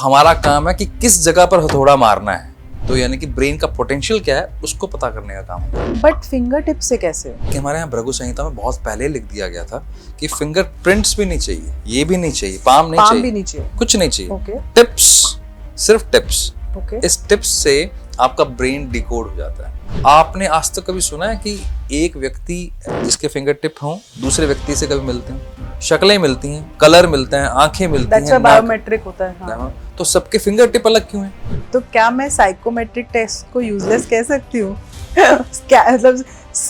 हमारा काम है कि किस जगह पर हथौड़ा मारना है, तो यानी कि ब्रेन का पोटेंशियल क्या है उसको पता करने का काम है। बट फिंगर टिप से कैसे? कि हमारे यहाँ भृगु संहिता में बहुत पहले लिख दिया गया था कि फिंगर प्रिंट्स भी नहीं चाहिए, ये भी नहीं चाहिए, पाम भी नहीं चाहिए, कुछ नहीं चाहिए। ओके। टिप्स, सिर्फ टिप्स। ओके। इस टिप्स से आपका ब्रेन डिकोड हो जाता है। आपने आज तक कभी सुना है कि एक व्यक्ति जिसके फिंगर टिप हों दूसरे व्यक्ति से कभी मिलते हैं? शक्लें मिलती हैं, कलर मिलते हैं, आंखें मिलती हैं, बायोमेट्रिक होता है। हाँ। तो सबके फिंगर टिप अलग क्यों हैं? तो क्या मैं साइकोमेट्रिक टेस्ट को यूजलेस कह सकती हूँ? मतलब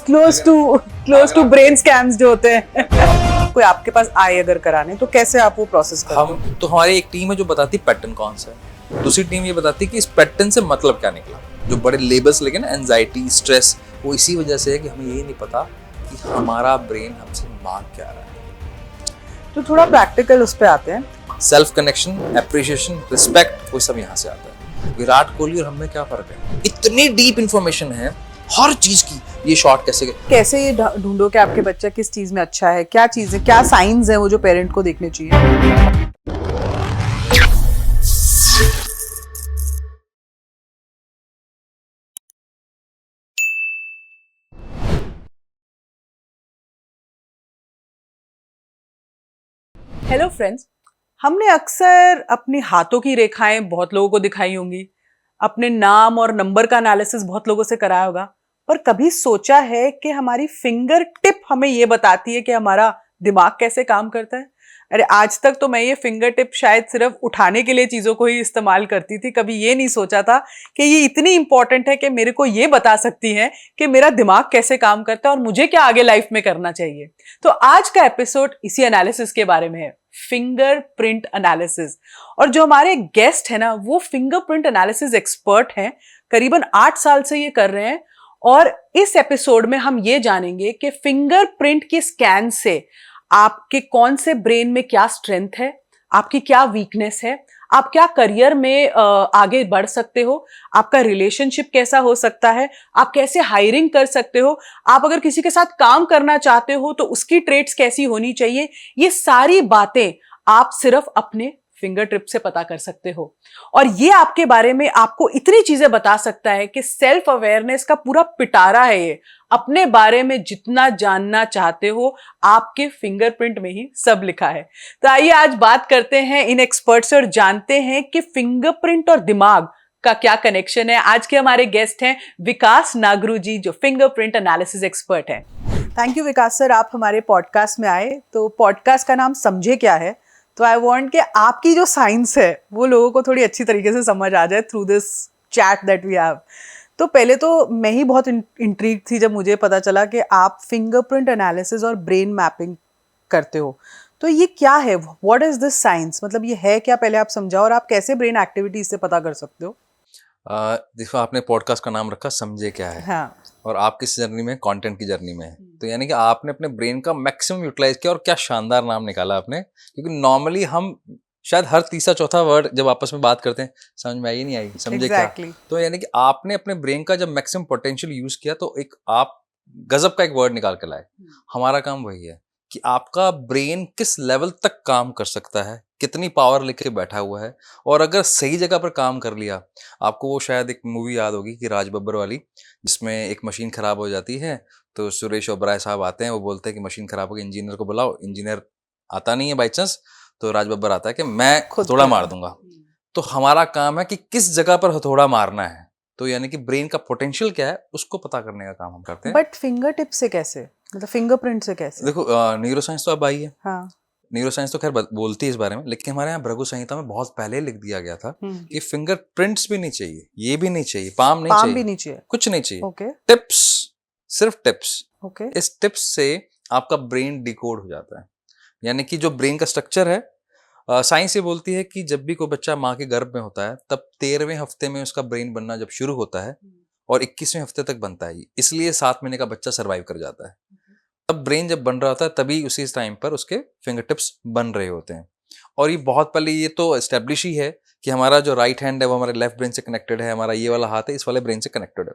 क्लोज टू ब्रेन स्कैम्स जो होते हैं। कोई आपके पास आए अगर कराने तो कैसे आप वो प्रोसेस करते हो? हम तो हमारी एक टीम है जो बताती पैटर्न कौन सा है, दूसरी टीम ये बताती कि इस पैटर्न से मतलब क्या निकला। जो बड़े लेबल्स लेके ना, एंजाइटी, स्ट्रेस, वो इसी वजह से है कि हमें ये नहीं पता कि हमारा ब्रेन हमसे मांग क्या रहा है। तो थोड़ा प्रैक्टिकल उस पे आते हैं। सेल्फ कनेक्शन, एप्रिशिएशन, रिस्पेक्ट, वो सब यहाँ से आता है। विराट कोहली और हमें क्या फर्क है? इतनी डीप इंफॉर्मेशन है हर चीज की। ये शॉट कैसे ये ढूंढो कि आपके बच्चा किस चीज में अच्छा है, क्या चीज है, क्या साइंस है वो जो पेरेंट को देखने चाहिए। हेलो फ्रेंड्स, हमने अक्सर अपने हाथों की रेखाएं बहुत लोगों को दिखाई होंगी, अपने नाम और नंबर का एनालिसिस बहुत लोगों से कराया होगा, पर कभी सोचा है कि हमारी फिंगर टिप हमें ये बताती है कि हमारा दिमाग कैसे काम करता है? अरे आज तक तो मैं ये फिंगर टिप शायद सिर्फ उठाने के लिए चीज़ों को ही इस्तेमाल करती थी, कभी ये नहीं सोचा था कि ये इतनी इंपॉर्टेंट है कि मेरे को ये बता सकती है कि मेरा दिमाग कैसे काम करता है और मुझे क्या आगे लाइफ में करना चाहिए। तो आज का एपिसोड इसी एनालिसिस के बारे में है, फिंगर प्रिंट एनालिसिस। और जो हमारे गेस्ट है ना, वो फिंगर प्रिंट एनालिसिस एक्सपर्ट हैं, करीबन 8 साल से ये कर रहे हैं। और इस एपिसोड में हम ये जानेंगे कि फिंगर प्रिंट के स्कैन से आपके कौन से ब्रेन में क्या स्ट्रेंथ है, आपकी क्या वीकनेस है, आप क्या करियर में आगे बढ़ सकते हो, आपका रिलेशनशिप कैसा हो सकता है, आप कैसे हायरिंग कर सकते हो, आप अगर किसी के साथ काम करना चाहते हो तो उसकी ट्रेड्स कैसी होनी चाहिए। ये सारी बातें आप सिर्फ अपने फिंगर टिप से पता कर सकते हो। और ये आपके बारे में आपको इतनी चीजें बता सकता है कि सेल्फ अवेयरनेस का पूरा पिटारा है ये। अपने बारे में जितना जानना चाहते हो आपके फिंगरप्रिंट में ही सब लिखा है। तो आइए आज बात करते हैं इन एक्सपर्ट से और जानते हैं कि फिंगरप्रिंट और दिमाग का क्या कनेक्शन है। आज के हमारे गेस्ट हैं विकास नागरू जी, जो फिंगरप्रिंट एनालिसिस एक्सपर्ट हैं। थैंक यू विकास सर, आप हमारे पॉडकास्ट में आए। तो पॉडकास्ट का नाम समझे क्या है, तो आई वांट कि आपकी जो साइंस है वो लोगों को थोड़ी अच्छी तरीके से समझ आ जाए through this chat that we have. तो पहले तो मैं ही बहुत इंट्रीग थी जब मुझे पता चला कि आप फिंगरप्रिंट एनालिसिस और ब्रेन मैपिंग करते हो। तो ये क्या है, व्हाट इज दिस साइंस, मतलब ये है क्या, पहले आप समझाओ, और आप कैसे ब्रेन एक्टिविटीज से पता कर सकते हो? देखो, आपने पॉडकास्ट का नाम रखा समझे क्या है। हाँ। और आप किस जर्नी में, कंटेंट की जर्नी में है, तो यानी कि आपने अपने ब्रेन का मैक्सिमम यूटिलाइज किया। और क्या शानदार नाम निकाला आपने, क्योंकि नॉर्मली हम शायद हर तीसरा चौथा वर्ड जब आपस में बात करते हैं समझ में आई नहीं आई, समझे exactly. क्या। तो यानी कि आपने अपने ब्रेन का जब मैक्सिमम पोटेंशियल यूज किया तो एक आप गजब का एक वर्ड निकाल कर लाए। हमारा काम वही है कि आपका ब्रेन किस लेवल तक काम कर सकता है, कितनी पावर लेके बैठा हुआ है, और अगर सही जगह पर काम कर लिया। आपको वो शायद एक मूवी याद होगी कि राज बब्बर वाली, जिसमें एक मशीन खराब हो जाती है तो सुरेश ओबराय साहब आते हैं, वो बोलते हैं कि मशीन खराब हो गई, इंजीनियर को बुलाओ। इंजीनियर आता नहीं है बाई चांस, तो राज बब्बर आता है कि मैं हथौड़ा मार दूंगा। तो हमारा काम है कि किस जगह पर हथौड़ा मारना है, तो यानी कि ब्रेन का पोटेंशियल क्या है उसको पता करने का काम हम करते हैं। बट फिंगर टिप से कैसे, मतलब फिंगरप्रिंट से कैसे? देखो, न्यूरो साइंस तो अब आई है। हाँ। न्यूरो साइंस तो खैर बोलती है इस बारे में, लेकिन हमारे यहाँ भृगु संहिता में बहुत पहले लिख दिया गया था कि फिंगर प्रिंट्स भी नहीं चाहिए, ये भी नहीं चाहिए, पाम भी नहीं चाहिए, कुछ नहीं चाहिए। ओके। टिप्स, सिर्फ टिप्स। ओके। इस टिप्स से आपका ब्रेन डिकोड हो जाता है। यानी कि जो ब्रेन का स्ट्रक्चर है, साइंस ये बोलती है कि जब भी कोई बच्चा माँ के गर्भ में होता है तब 13वें हफ्ते में उसका ब्रेन बनना जब शुरू होता है और 21वें हफ्ते तक बनता है। इसलिए 7 महीने का बच्चा सर्वाइव कर जाता है। तब ब्रेन जब बन रहा होता है तभी उसी टाइम पर उसके फिंगर टिप्स बन रहे होते हैं। और ये बहुत पहले ये तो एस्टेब्लिश ही है कि हमारा जो राइट हैंड है वो हमारे लेफ्ट ब्रेन से कनेक्टेड है, हमारा ये वाला हाथ है इस वाले ब्रेन से कनेक्टेड है।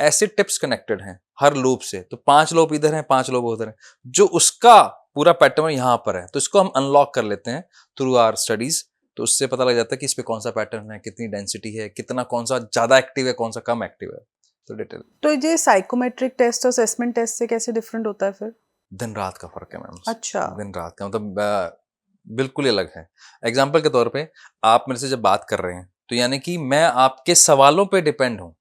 ऐसे टिप्स कनेक्टेड हैं हर लोब से। तो 5 लोब इधर हैं, 5 लोब उधर हैं, जो उसका पूरा पैटर्न यहाँ पर है। तो इसको हम अनलॉक कर लेते हैं थ्रू आवर स्टडीज। तो उससे पता लग जाता है कि इस पे कौन सा पैटर्न है, कितनी डेंसिटी है, कितना कौन सा ज्यादा एक्टिव है, कौन सा कम एक्टिव है, तो डिटेल। तो ये साइकोमेट्रिक टेस्ट और असेसमेंट टेस्ट से कैसे डिफरेंट होता है फिर? दिन रात का फर्क है मैम। अच्छा। दिन रात का मतलब बिल्कुल ही अलग है। एग्जाम्पल के तौर पे आप मेरे से जब बात कर रहे हैं तो यानी कि मैं आपके सवालों पे डिपेंड हूँ।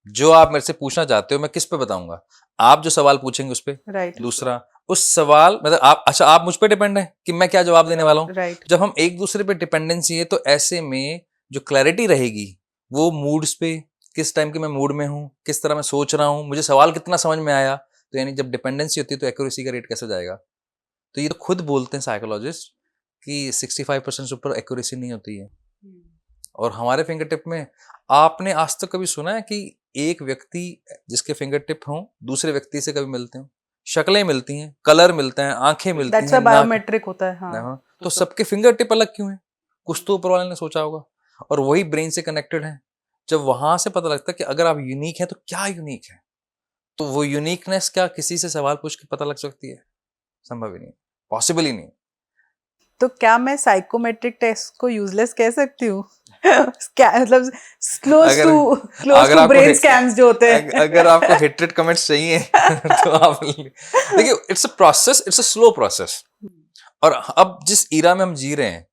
जो आप मेरे से पूछना चाहते हो मैं किस पे बताऊंगा, आप जो सवाल पूछेंगे उस पे। राइट। दूसरा उस सवाल मतलब आप, अच्छा आप मुझ पे डिपेंड है कि मैं क्या जवाब देने वाला हूँ। राइट। जब हम एक दूसरे पे डिपेंडेंसी है तो ऐसे में जो क्लैरिटी रहेगी वो मूड्स पे, किस टाइम के मैं मूड में हूँ, किस तरह मैं सोच रहा हूँ, मुझे सवाल कितना समझ में आया। तो यानी जब डिपेंडेंसी होती है तो एक्यूरेसी का रेट कैसे जाएगा। तो ये तो खुद बोलते हैं साइकोलॉजिस्ट कि 65% से ऊपर एक्यूरेसी नहीं होती है। और हमारे फिंगर टिप में आपने आज तक कभी सुना है कि एक व्यक्ति जिसके फिंगर टिप हों दूसरे व्यक्ति से कभी मिलते हो? शक्लें मिलती हैं, कलर मिलते हैं, आंखें मिलती दैट्स हैं, व्हाई बायोमेट्रिक होता है। हाँ। हाँ, तो सबके फिंगर टिप अलग क्यों है? कुछ तो ऊपर वाले ने सोचा होगा। और वही ब्रेन से कनेक्टेड है। जब वहां से पता लगता है कि अगर आप यूनिक है तो क्या यूनिक है, तो वो यूनिकनेस क्या किसी से सवाल पूछ के पता लग सकती है? संभव ही नहीं, पॉसिबल ही नहीं। तो क्या मैं साइकोमेट्रिक टेस्ट को यूजलेस कह सकती हूँ? मतलब क्लोज अगर टू आपको ब्रेन स्कैम्स जो होते हैं। अगर आपको हेट्रेड कमेंट्स चाहिए तो आप देखिए, it's a process, it's a slow process. और अब जिस ईरा में हम जी रहे हैं,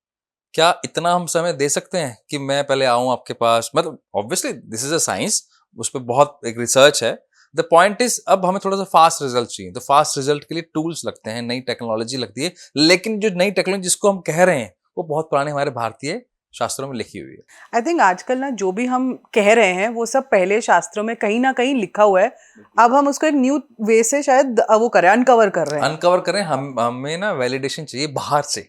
क्या इतना हम समय दे सकते हैं कि मैं पहले आऊं आपके पास? मतलब obviously this is a science, उस पर बहुत एक रिसर्च है। द पॉइंट इज अब हमें थोड़ा सा फास्ट रिजल्ट चाहिए, तो फास्ट रिजल्ट के लिए टूल्स लगते हैं, नई टेक्नोलॉजी लगती है। लेकिन जो नई टेक्नोलॉजी जिसको हम कह रहे हैं वो बहुत पुराने हमारे भारतीय शास्त्रों में लिखी हुई है। आई थिंक आजकल ना जो भी हम कह रहे हैं वो सब पहले शास्त्रों में कहीं ना कहीं लिखा हुआ है। अब हम उसको एक न्यू वे से शायद वो कर रहे हैं, अनकवर कर रहे हैं। अनकवर करें, हमें ना वैलिडेशन चाहिए बाहर से,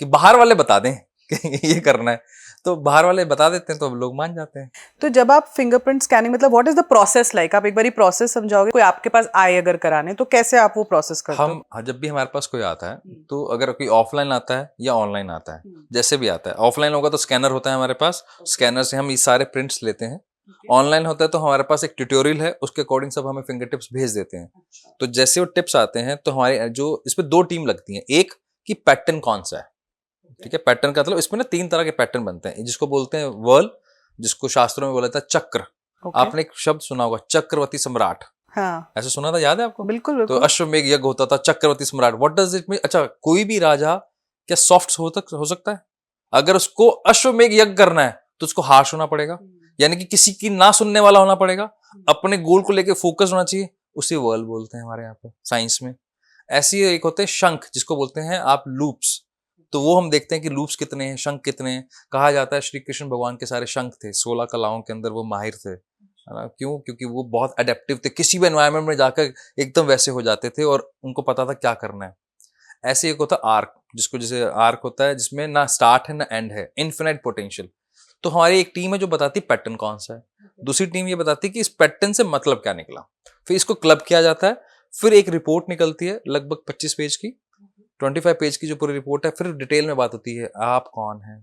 कि बाहर वाले बता दें कि ये करना है। तो बाहर वाले बता देते हैं तो लोग मान जाते हैं। तो जब आप फिंगरप्रिंट स्कैनिंग, मतलब what is the process like, आप एक बार प्रोसेस समझाओगे? कोई आपके पास आए अगर कराने, तो कैसे आप वो प्रोसेस करते हो? हम जब भी हमारे पास कोई आता है तो अगर कोई ऑफलाइन आता है या ऑनलाइन आता है, जैसे भी आता है, ऑफलाइन होगा तो स्कैनर होता है हमारे पास, स्कैनर से हम ये सारे प्रिंट्स लेते हैं। ऑनलाइन होता है तो हमारे पास एक ट्यूटोरियल है, उसके अकॉर्डिंग सब हमें फिंगर टिप्स भेज देते हैं। तो जैसे वो टिप्स आते हैं तो हमारे जो इस पे दो टीम लगती है, एक कि पैटर्न कौन सा है। ठीक है, पैटर्न का मतलब इसमें ना 3 तरह के पैटर्न बनते हैं, जिसको बोलते हैं वर्ल, जिसको शास्त्रों में बोला जाता है चक्र। आपने एक शब्द सुना होगा, चक्रवर्ती सम्राट। हाँ, ऐसे सुना था, याद है आपको? बिल्कुल तो बिल्कुल। अश्वमेघ यज्ञ होता था, चक्रवर्ती सम्राट, व्हाट डज इट मीन? अच्छा, कोई भी राजा क्या सॉफ्ट हो सकता है? अगर उसको अश्वमेघ यज्ञ करना है तो उसको हार्श होना पड़ेगा, यानी कि किसी की ना सुनने वाला होना पड़ेगा, अपने गोल को लेकर फोकस होना चाहिए। उसे वर्ल बोलते हैं हमारे यहाँ पे साइंस में। ऐसी एक होते हैं शंख, जिसको बोलते हैं आप लूप्स। तो वो हम देखते हैं कि लूप्स कितने हैं, शंख कितने हैं। कहा जाता है श्री कृष्ण भगवान के सारे शंख थे, 16 कलाओं के अंदर वो माहिर थे, है ना? क्यों? क्योंकि वो बहुत अडेप्टिव थे, किसी भी एनवायरनमेंट में जाकर एकदम वैसे हो जाते थे और उनको पता था क्या करना है। ऐसे एक होता आर्क, जिसको जैसे आर्क होता है जिसमें ना स्टार्ट है ना एंड है, इन्फिनाइट पोटेंशियल। तो हमारी एक टीम है जो बताती पैटर्न कौन सा है, दूसरी टीम ये बताती कि इस पैटर्न से मतलब क्या निकला। फिर इसको क्लब किया जाता है, फिर एक रिपोर्ट निकलती है लगभग 25 पेज की, 25 पेज की जो पूरी रिपोर्ट है। फिर डिटेल में बात होती है, आप कौन है,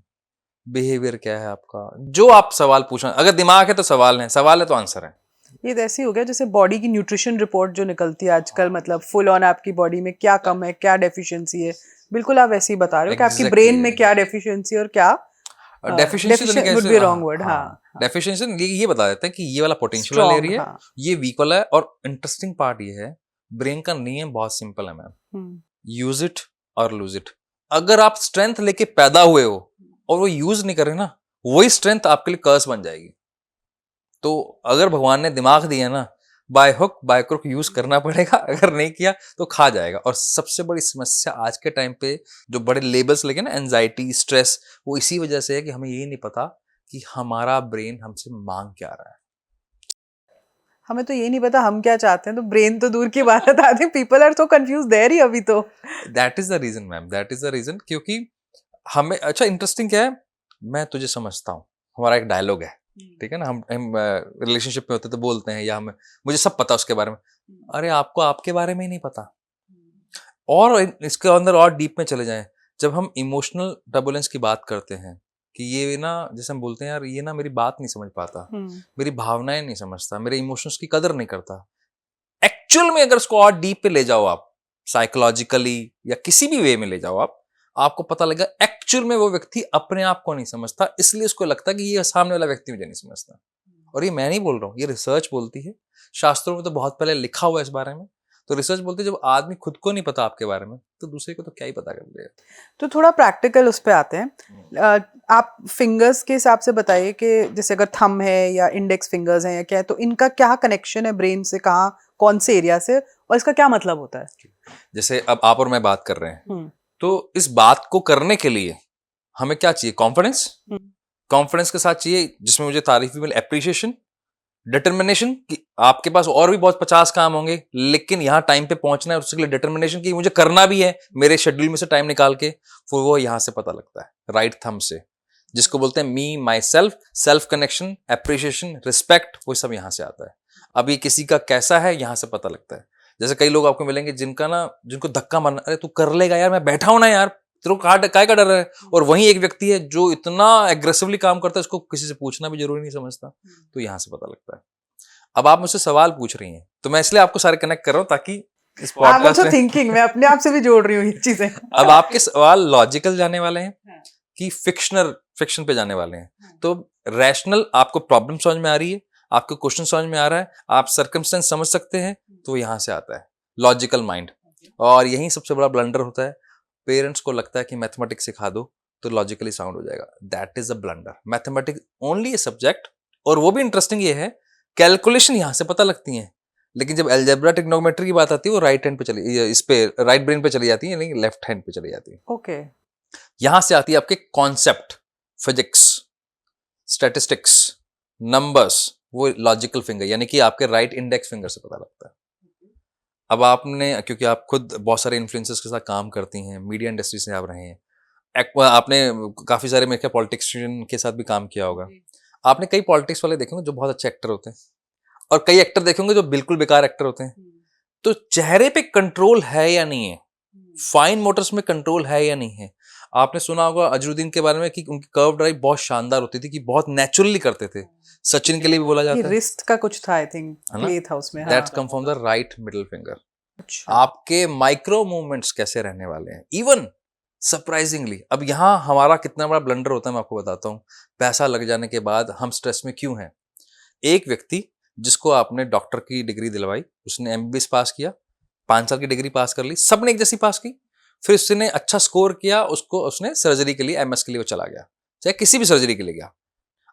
बिहेवियर क्या है आपका, जो आप सवाल पूछना, अगर दिमाग है तो सवाल है, सवाल है तो आंसर है। ये ऐसे ही हो गया जैसे बॉडी की न्यूट्रिशन रिपोर्ट जो निकलती है आजकल, मतलब फुल ऑन आपकी बॉडी में क्या कम है, क्या डेफिशिएंसी है। बिल्कुल आप वैसे ही बता रहे हो कि आपकी ब्रेन में क्या डेफिशिएंसी और क्या डेफिशिएंसी तो नहीं वुड बी रॉन्ग वर्ड। हाँ, डेफिशिएंसी ये बता देता है कि ये वाला पोटेंशियल वाला स्ट्रॉन्ग। एरिया है, हाँ। ये वीक वाला है। और इंटरेस्टिंग पार्ट ये है, ब्रेन का नियम बहुत सिंपल है मैम, यूज इट और लूज इट। अगर आप स्ट्रेंथ लेके पैदा हुए हो और वो यूज नहीं कर रहे ना, वही स्ट्रेंथ आपके लिए कर्स बन जाएगी। तो अगर भगवान ने दिमाग दिया ना, by hook by crook use करना पड़ेगा, अगर नहीं किया तो खा जाएगा। और सबसे बड़ी समस्या आज के टाइम पे जो बड़े लेबल्स लगे ना, एंजाइटी, स्ट्रेस, वो इसी वजह से है कि हमें यही नहीं पता कि हमारा ब्रेन हमसे मांग क्या रहा है। हमें तो ये नहीं पता हम क्या चाहते हैं, तो ब्रेन तो दूर की बात है। I think people are so confuse there ही अभी तो। That is the reason ma'am, that is the reason. क्योंकि हमें, अच्छा इंटरेस्टिंग क्या है, मैं तुझे समझता हूँ, हमारा एक डायलॉग है, ठीक है ना, हम रिलेशनशिप में होते तो बोलते हैं, या हमें, मुझे सब पता उसके बारे में। अरे आपको आपके बारे में ही नहीं पता। और इसके अंदर और डीप में चले जाएं, जब हम इमोशनल टर्बुलेंस की बात करते हैं कि ये ना, जैसे हम बोलते हैं यार ये ना मेरी बात नहीं समझ पाता, मेरी भावनाएं नहीं समझता, मेरे इमोशंस की कदर नहीं करता। एक्चुअल में अगर उसको और डीप पे ले जाओ आप, साइकोलॉजिकली या किसी भी वे में ले जाओ आप, आपको पता लगा एक्चुअल में वो व्यक्ति अपने आप को नहीं समझता, इसलिए उसको लगता है कि ये सामने वाला व्यक्ति मुझे नहीं समझता। और ये मैं नहीं बोल रहा हूँ, ये रिसर्च बोलती है, शास्त्रों में तो बहुत पहले लिखा हुआ है इस बारे में। तो रिसर्च बोलती है जब आदमी खुद को नहीं पता आपके बारे में तो दूसरे को तो क्या ही पता कर लेगा। तो थोड़ा प्रैक्टिकल उस पे आते हैं। आप फिंगर्स के हिसाब से बताइए कि जैसे अगर थंब है या इंडेक्स फिंगर्स हैं या क्या है, तो इनका क्या कनेक्शन है ब्रेन से, कहाँ, कौन से एरिया से, और इसका क्या मतलब होता है? जैसे अब आप और मैं बात कर रहे हैं, हम्म, तो इस बात को करने के लिए हमें क्या चाहिए? कॉन्फिडेंस। हम्म, कॉन्फिडेंस के साथ चाहिए जिसमें मुझे तारीफ भी मिले, एप्रिशिएशन, डिटर्मिनेशन कि आपके पास और भी बहुत 50 काम होंगे लेकिन यहाँ टाइम पे पहुंचना है, उसके लिए डिटर्मिनेशन कि मुझे करना भी है, मेरे शेड्यूल में से टाइम निकाल के। फिर वो यहाँ से पता लगता है, राइट थंब से, जिसको बोलते हैं me, myself, self connection, appreciation, respect, वो सब यहाँ से आता है। अब ये किसी का कैसा है यहाँ से पता लगता है। जैसे कई लोग आपको मिलेंगे जिनको धक्का मारना, अरे तू कर लेगा यार, मैं बैठा हूं ना यार, तेरे को काय का डर है। और वहीं एक व्यक्ति है जो इतना एग्रेसिवली काम करता है, उसको किसी से पूछना भी जरूरी नहीं समझता, तो यहाँ से पता लगता है। अब आप मुझसे सवाल पूछ रही हैं तो मैं इसलिए आपको सारे कनेक्ट कर रहा हूं ताकि इस पॉडकास्ट में थिंकिंग मैं अपने आप से भी जोड़ रही हूँ ये चीजें। अब आपके सवाल लॉजिकल जाने वाले हैं कि फिक्शन पे जाने वाले हैं। तो रैशनल, आपको प्रॉब्लम समझ में आ रही है, आपको क्वेश्चन समझ में आ रहा है, आप सर्कमस्टेंस समझ सकते हैं, तो यहां से आता है लॉजिकल माइंड। और यही सबसे बड़ा ब्लंडर होता है। पेरेंट्स को लगता है कि मैथमेटिक्स सिखा दो तो लॉजिकली साउंड हो जाएगा, that is a blunder. Mathematics only a subject, और वो भी इंटरेस्टिंग ये है, कैलकुलेशन यहां से पता लगती है, लेकिन जब अलजेब्रा ट्रिग्नोमेट्री की बात आती है वो राइट हैंड पे चली, इस पे राइट ब्रेन पे चली जाती है, लेकिन लेफ्ट हैंड पे चली जाती है। ओके, यहां से आती है आपके कॉन्सेप्ट, फिजिक्स, स्टैटिस्टिक्स, नंबर्स, वो लॉजिकल फिंगर यानी कि आपके राइट इंडेक्स फिंगर से पता लगता है। अब आपने, क्योंकि आप खुद बहुत सारे इन्फ्लुएंसर्स के साथ काम करती हैं, मीडिया इंडस्ट्री से आप रहे हैं, आपने काफी सारे मेरे ख्याल पॉलिटिशियन के साथ भी काम किया होगा। आपने कई पॉलिटिक्स वाले देखे होंगे जो बहुत अच्छे एक्टर होते हैं, और कई एक्टर देखे होंगे जो बिल्कुल बेकार एक्टर होते हैं। तो चेहरे पे कंट्रोल है या नहीं है, फाइन मोटर्स में कंट्रोल है या नहीं है। आपने सुना होगा अजरुद्दीन के बारे में कि उनकी कर्व ड्राइव बहुत शानदार होती थी, कि बहुत नेचुरली करते थे। सचिन के लिए भी बोला जाता है, रिस्ट का कुछ था, आई थिंक है ना? प्ले था उसमें। That's come from the right middle finger. अच्छा, आपके माइक्रो मूवमेंट्स कैसे रहने वाले हैं, इवन सरप्राइजिंगली। अब यहाँ हमारा कितना बड़ा ब्लंडर होता है मैं आपको बताता हूँ। पैसा लग जाने के बाद हम स्ट्रेस में क्यों हैं? एक व्यक्ति जिसको आपने डॉक्टर की डिग्री दिलवाई, उसने एमबीबीएस पास किया, 5 साल की डिग्री पास कर ली, सबने एक जैसी पास की, फिर उसने अच्छा स्कोर किया, उसको उसने सर्जरी के लिए, एमएस के लिए वो चला गया, चाहे किसी भी सर्जरी के लिए गया।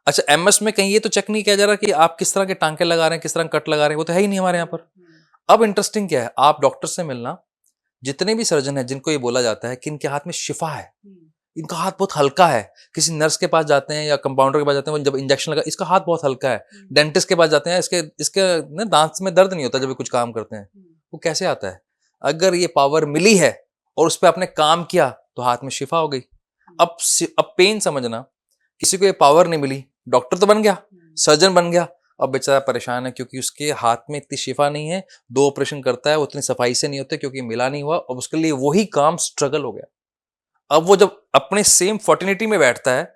अच्छा, एमएस में कहीं ये तो चेक नहीं किया जा रहा कि आप किस तरह के टांके लगा रहे हैं, किस तरह कट लगा रहे हैं, वो तो है ही नहीं हमारे यहाँ पर। अब इंटरेस्टिंग क्या है, आप डॉक्टर से मिलना, जितने भी सर्जन हैं जिनको ये बोला जाता है कि इनके हाथ में शिफा है, इनका हाथ बहुत हल्का है, किसी नर्स के पास जाते हैं या कंपाउंडर के पास जाते हैं, वो जब इंजेक्शन लगा, इसका हाथ बहुत हल्का है, डेंटिस्ट के पास जाते हैं, इसके इसके ना दांत में दर्द नहीं होता जब भी कुछ काम करते हैं, वो कैसे आता है? अगर ये पावर मिली है और उस पर आपने काम किया तो हाथ में शिफा हो गई। अब पेन समझना, किसी को ये पावर नहीं मिली, डॉक्टर तो बन गया, सर्जन बन गया, अब बेचारा परेशान है क्योंकि उसके हाथ में इतनी शिफा नहीं है, 2 ऑपरेशन करता है, वो उतनी सफाई से नहीं होते क्योंकि मिला नहीं हुआ, और उसके लिए वही काम स्ट्रगल हो गया। अब वो जब अपने सेम फर्टिलिटी में बैठता है,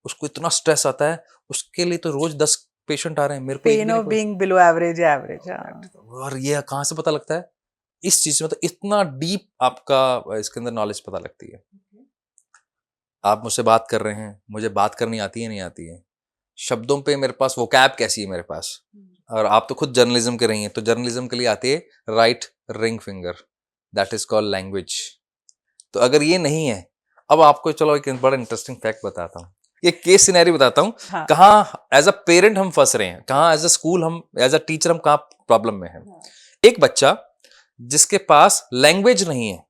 उसको इतना स्ट्रेस आता है, उसके लिए तो रोज 10 पेशेंट आ रहे हैं, मेरे को pain of being below average, average. और ये कहाँ से पता लगता है? इस चीज में तो इतना डीप आपका इसके अंदर नॉलेज पता लगती है। आप मुझसे बात कर रहे हैं, मुझे बात करनी आती है नहीं आती है, शब्दों पे मेरे पास वोकैब कैसी है मेरे पास, और आप तो खुद जर्नलिज्म के रही हैं, तो जर्नलिज्म के लिए आती है right ring finger, that is called language. तो अगर ये नहीं है, अब आपको चलो एक बड़ा इंटरेस्टिंग फैक्ट बताता हूँ, एक केस सिनेरी बताता हूँ। हाँ। कहाँ एज अ पेरेंट हम फंस रहे हैं, कहाँ एज अ स्कूल हम, एज अ टीचर हम कहाँ प्रॉब्लम में हैं। एक बच्चा जिसके पास लैंग्वेज नहीं है,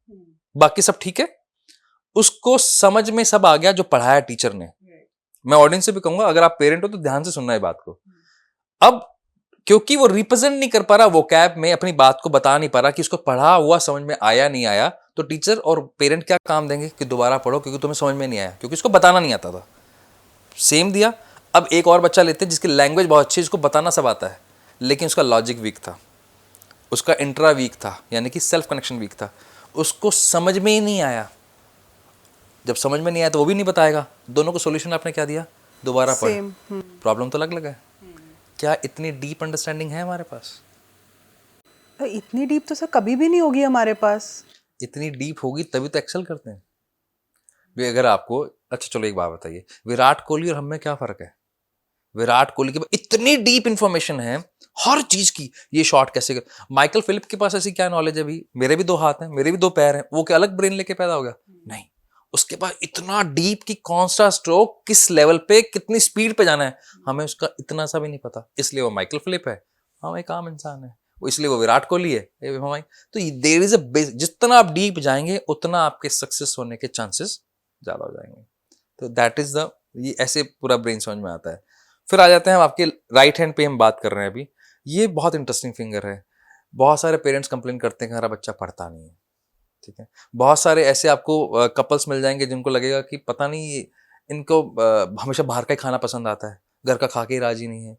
बाकी सब ठीक है, उसको समझ में सब आ गया जो पढ़ाया टीचर ने। मैं ऑडियंस से भी कहूंगा, अगर आप पेरेंट हो तो ध्यान से सुनना है बात को। अब क्योंकि वो रिप्रेजेंट नहीं कर पा रहा, वो कैब में अपनी बात को बता नहीं पा रहा कि उसको पढ़ा हुआ समझ में आया नहीं आया, तो टीचर और पेरेंट क्या काम देंगे कि दोबारा पढ़ो क्योंकि तुम्हें समझ में नहीं आया, क्योंकि उसको बताना नहीं आता था। सेम दिया। अब एक और बच्चा लेते हैं जिसकी लैंग्वेज बहुत अच्छी है, जिसको बताना सब आता है, लेकिन उसका लॉजिक वीक था, उसका इंट्रा वीक था, यानी कि सेल्फ कनेक्शन वीक था, उसको समझ में ही नहीं आया। जब समझ में नहीं आया तो वो भी नहीं बताएगा, दोनों को सोल्यूशन आपने क्या दिया? दोबारा पढ़। प्रॉब्लम तो अलग है। क्या इतनी डीप अंडरस्टैंडिंग है हमारे पास? तो इतनी डीप तो सर कभी भी नहीं होगी हमारे पास। इतनी डीप होगी तभी तो एक्सेल करते हैं। भी अगर आपको, अच्छा चलो एक बात बताइए, विराट कोहली और हम में क्या फर्क है? विराट कोहली के पास इतनी डीप इंफॉर्मेशन है हर चीज की, ये शॉट कैसे कर, माइकल फिलिप के पास ऐसी क्या नॉलेज है? भी मेरे भी 2 हाथ हैं, मेरे भी 2 पैर हैं, वो क्या अलग ब्रेन लेके पैदा हो गया? नहीं, उसके पास इतना डीप कि कौन सा स्ट्रोक किस लेवल पे कितनी स्पीड पे जाना है, हमें उसका इतना सा भी नहीं पता, इसलिए वो माइकल फिलिप है, हम एक आम इंसान है, वो इसलिए वो विराट कोहली है। तो देयर इज अ, जितना आप डीप जाएंगे उतना आपके सक्सेस होने के चांसेस ज्यादा हो जाएंगे। तो दैट इज द, ये ऐसे पूरा ब्रेन समझ में आता है। फिर आ जाते हैं हम आपके राइट हैंड पे, हम बात कर रहे हैं अभी, ये बहुत इंटरेस्टिंग फिंगर है। बहुत सारे पेरेंट्स कंप्लेन करते हैं कि हमारा बच्चा पढ़ता नहीं है, ठीक है। बहुत सारे ऐसे आपको कपल्स मिल जाएंगे जिनको लगेगा कि पता नहीं इनको हमेशा बाहर का ही खाना पसंद आता है, घर का खा के ही राजी नहीं है।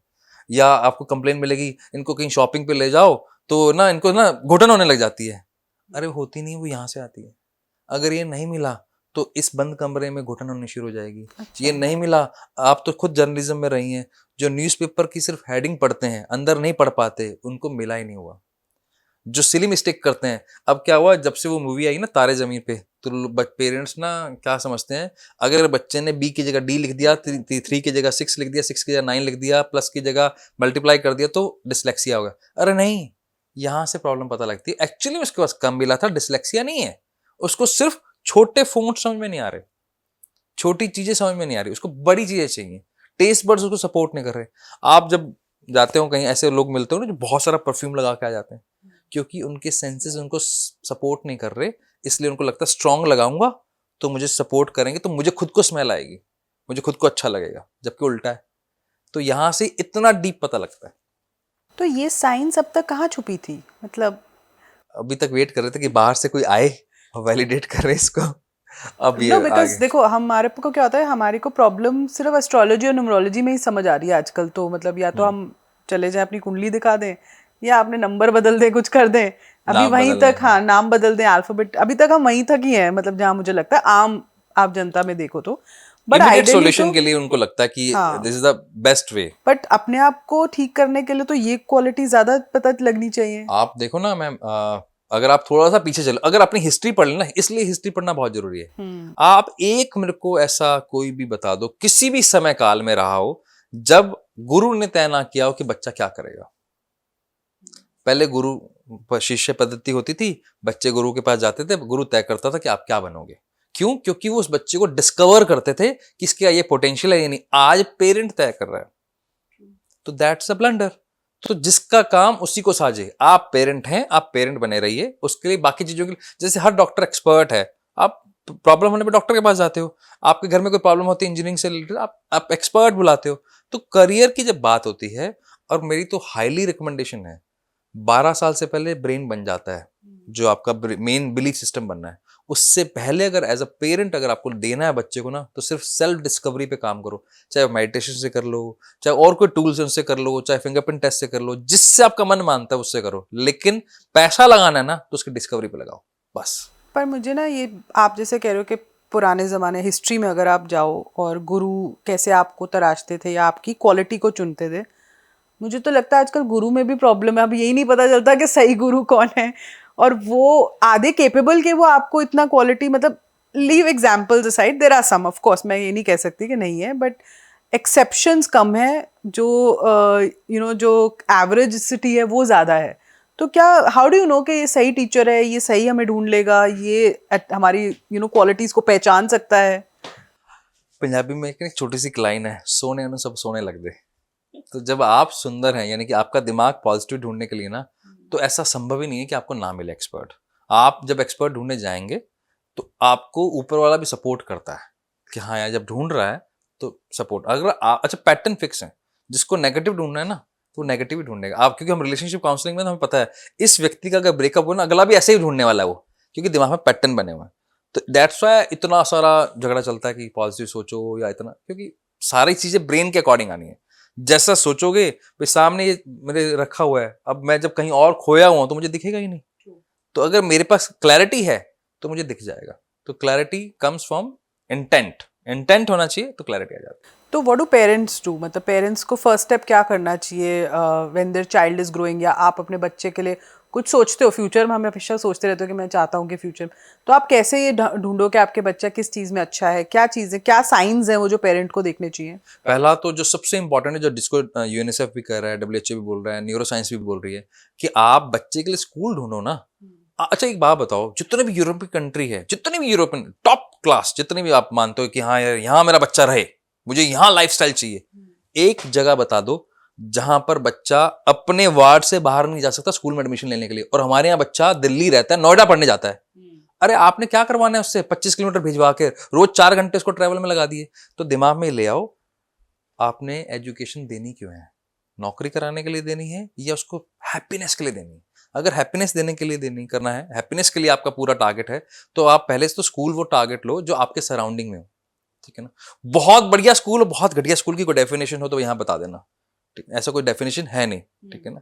या आपको कंप्लेन मिलेगी इनको कहीं शॉपिंग पे ले जाओ तो ना इनको ना घुटन होने लग जाती है। अरे होती नहीं, वो यहाँ से आती है। अगर ये नहीं मिला तो इस बंद कमरे में घुटन होनी शुरू हो जाएगी। अच्छा। ये नहीं मिला, आप तो खुद जर्नलिज्म में रही हैं, जो न्यूज़पेपर की सिर्फ हेडिंग पढ़ते हैं अंदर नहीं पढ़ पाते, उनको मिला ही नहीं हुआ। जो सिली मिस्टेक करते हैं, अब क्या हुआ जब से वो मूवी आई ना तारे जमीन पे, तो पेरेंट्स ना क्या समझते हैं, अगर बच्चे ने बी की जगह डी लिख दिया, 3 की जगह 6 लिख दिया, 6 की जगह 9 लिख दिया, प्लस की जगह मल्टीप्लाई कर दिया तो डिसलेक्सिया होगा। अरे नहीं, यहाँ से प्रॉब्लम पता लगती है, एक्चुअली उसके पास कम मिला था, डिसलेक्सिया नहीं है, उसको सिर्फ छोटे फोंट समझ में नहीं आ रहे, छोटी चीजें समझ में नहीं आ रही, उसको बड़ी चीजें चाहिए, टेस्ट बड्स उसको सपोर्ट नहीं कर रहे। आप जब जाते हो कहीं, ऐसे लोग मिलते हो ना जो बहुत सारा परफ्यूम लगा के आ जाते हैं, क्योंकि उनके सेंसेस उनको सपोर्ट नहीं कर रहे, इसलिए उनको लगता है स्ट्रांग लगाऊंगा तो मुझे सपोर्ट करेंगे, तो मुझे खुद को स्मेल आएगी, मुझे खुद को अच्छा लगेगा, जबकि उल्टा है। तो यहां से इतना डीप पता लगता है। तो ये साइंस अब तक कहाँ छुपी थी, मतलब? अभी तक वेट कर रहे थे कि बाहर से कोई आए और वैलिडेट करे इसको, अब ये नो, बिकॉज आगे। देखो हमारे को क्या होता है, हमारे को प्रॉब्लम सिर्फ एस्ट्रोलॉजी और न्यूमरोलॉजी में ही समझ आ रही है आजकल। तो मतलब या तो हम चले जाएं अपनी कुंडली दिखा दें, या अपने नंबर बदल दें, कुछ कर दें, अभी नाम वहीं बदलना तक, है। हाँ नाम बदल दें, अल्फाबेट, अभी तक हम वहीं तक ही हैं, मतलब जहाँ मुझे लगता है आम आप जनता में देखो तो। बट इमीडिएट आइडियली सॉल्यूशन तो के लिए उनको लगता है कि हाँ, this is the best way. But अपने आप को ठीक करने के लिए तो ये क्वालिटी ज्यादा पता लगनी चाहिए। आप देखो ना मैम, अगर आप थोड़ा सा पीछे चलो, अगर अपनी हिस्ट्री पढ़ लेना, इसलिए हिस्ट्री पढ़ना बहुत जरूरी है। आप एक मेरे को ऐसा कोई भी बता दो, किसी भी समय काल में रहा हो जब गुरु ने तय ना किया हो कि बच्चा क्या करेगा। पहले गुरु शिष्य पद्धति होती थी, बच्चे गुरु के पास जाते थे, गुरु तय करता था कि आप क्या बनोगे। क्यों? क्योंकि वो उस बच्चे को डिस्कवर करते थे कि इसका ये पोटेंशियल है या नहीं। आज पेरेंट तय कर रहा है, तो दैट्स अ ब्लंडर। तो जिसका काम उसी को साझे, आप पेरेंट हैं, आप पेरेंट बने रहिए, उसके लिए बाकी चीजों के लिए, जैसे हर डॉक्टर एक्सपर्ट है, आप प्रॉब्लम होने पे डॉक्टर के पास जाते हो, आपके घर में कोई प्रॉब्लम होती है इंजीनियरिंग से रिलेटेड, आप एक्सपर्ट बुलाते हो। तो करियर की जब बात होती है, और मेरी तो हाईली रिकमेंडेशन है, 12 साल से पहले ब्रेन बन जाता है, जो आपका मेन बिलीफ सिस्टम बनना है। उससे पहले अगर एज अ पेरेंट अगर आपको देना है बच्चे को ना, तो सिर्फ सेल्फ डिस्कवरी पे काम करो, चाहे मेडिटेशन से कर लो, चाहे और कोई टूल्स है उनसे कर लो, चाहे फिंगरप्रिंट टेस्ट से कर लो, जिससे आपका मन मानता है उससे करो, लेकिन पैसा लगाना है ना तो उसकी डिस्कवरी पे लगाओ बस। पर मुझे ना, ये आप जैसे कह रहे हो कि पुराने ज़माने हिस्ट्री में अगर आप जाओ और गुरु कैसे आपको तराशते थे या आपकी क्वालिटी को चुनते थे, मुझे तो लगता है आजकल गुरु में भी प्रॉब्लम है। अब यही नहीं पता चलता कि सही गुरु कौन है, और वो आधे केपेबल के वो आपको इतना क्वालिटी, मतलब leave examples aside, there are some, of course मैं ये नहीं कह सकती कि नहीं है, बट एक्सेप्शंस कम है, जो जो एवरेजिसिटी है वो ज़्यादा है। तो क्या, हाउ डू यू नो कि ये सही टीचर है, ये सही हमें ढूंढ लेगा, ये हमारी क्वालिटीज को पहचान सकता है? पंजाबी में एक छोटी सी लाइन है, सोने अनु सब सोने लग दे। तो जब आप सुंदर हैं, यानी कि आपका दिमाग पॉजिटिव ढूंढने के लिए ना, तो ऐसा संभव ही नहीं है कि आपको ना मिले एक्सपर्ट। आप जब एक्सपर्ट ढूंढने जाएंगे तो आपको ऊपर वाला भी सपोर्ट करता है कि हाँ यार, जब ढूंढ रहा है तो सपोर्ट। अगर अच्छा पैटर्न फिक्स है, जिसको नेगेटिव ढूंढना है ना तो नेगेटिव ही ढूंढेगा। आप, क्योंकि हम रिलेशनशिप काउंसलिंग में तो हमें पता है इस व्यक्ति का अगर ब्रेकअप हो ना, अगला भी ऐसे ही ढूंढने वाला है वो, क्योंकि दिमाग में पैटर्न बने हुए हैं। तो दैट्स वाई इतना सारा झगड़ा चलता है कि पॉजिटिव सोचो या इतना, क्योंकि सारी चीजें ब्रेन के अकॉर्डिंग आनी है। जैसा सोचोगे भाई, सामने ये मेरे रखा हुआ है, अब मैं जब कहीं और खोया हुआ हूं तो मुझे दिखेगा ही नहीं। तो अगर मेरे पास क्लैरिटी है तो मुझे दिख जाएगा। तो clarity comes from intent, intent होना चाहिए तो क्लैरिटी आ जाती है। तो व्हाट डू पेरेंट्स डू, मतलब पेरेंट्स को फर्स्ट स्टेप क्या करना चाहिए when their child is growing, या आप अपने बच्चे के लिए कुछ सोचते हो फ्यूचर में, हमें हमेशा सोचते रहते हो कि मैं चाहता हूँ कि फ्यूचर, तो आप कैसे ये ढूंढो कि आपके बच्चा किस चीज में अच्छा है, क्या चीजें, क्या साइंस है वो जो पेरेंट को देखने चाहिए? पहला तो जो सबसे इंपॉर्टेंट है, जो जिसको यूनिसेफ भी कह रहा है, डब्ल्यूएचओ भी बोल रहा है, न्यूरो साइंस भी बोल रही है, कि आप बच्चे के लिए स्कूल ढूंढो ना। अच्छा एक बात बताओ, जितने भी यूरोपियन कंट्री है, जितने भी यूरोपियन टॉप क्लास, जितने भी आप मानते हो कि हाँ यार यहाँ मेरा बच्चा रहे, मुझे यहाँ लाइफस्टाइल चाहिए, एक जगह बता दो जहां पर बच्चा अपने वार्ड से बाहर नहीं जा सकता स्कूल में एडमिशन लेने के लिए। और हमारे यहाँ बच्चा दिल्ली रहता है, नोएडा पढ़ने जाता है, अरे आपने क्या करवाना है उससे, 25 किलोमीटर भिजवा के रोज 4 घंटे उसको ट्रेवल में लगा दिए। तो दिमाग में ले आओ, आपने एजुकेशन देनी क्यों है? नौकरी कराने के लिए देनी है या उसको हैप्पीनेस के लिए देनी है? अगर हैप्पीनेस देने के लिए देनी करना है, हैप्पीनेस के लिए आपका पूरा टारगेट है, तो आप पहले से तो स्कूल वो टारगेट लो जो आपके सराउंडिंग में हो, ठीक है ना। बहुत बढ़िया स्कूल और बहुत घटिया स्कूल की कोई डेफिनेशन हो तो यहाँ बता देना, ठीक, ऐसा कोई डेफिनेशन है नहीं, ठीक है ना।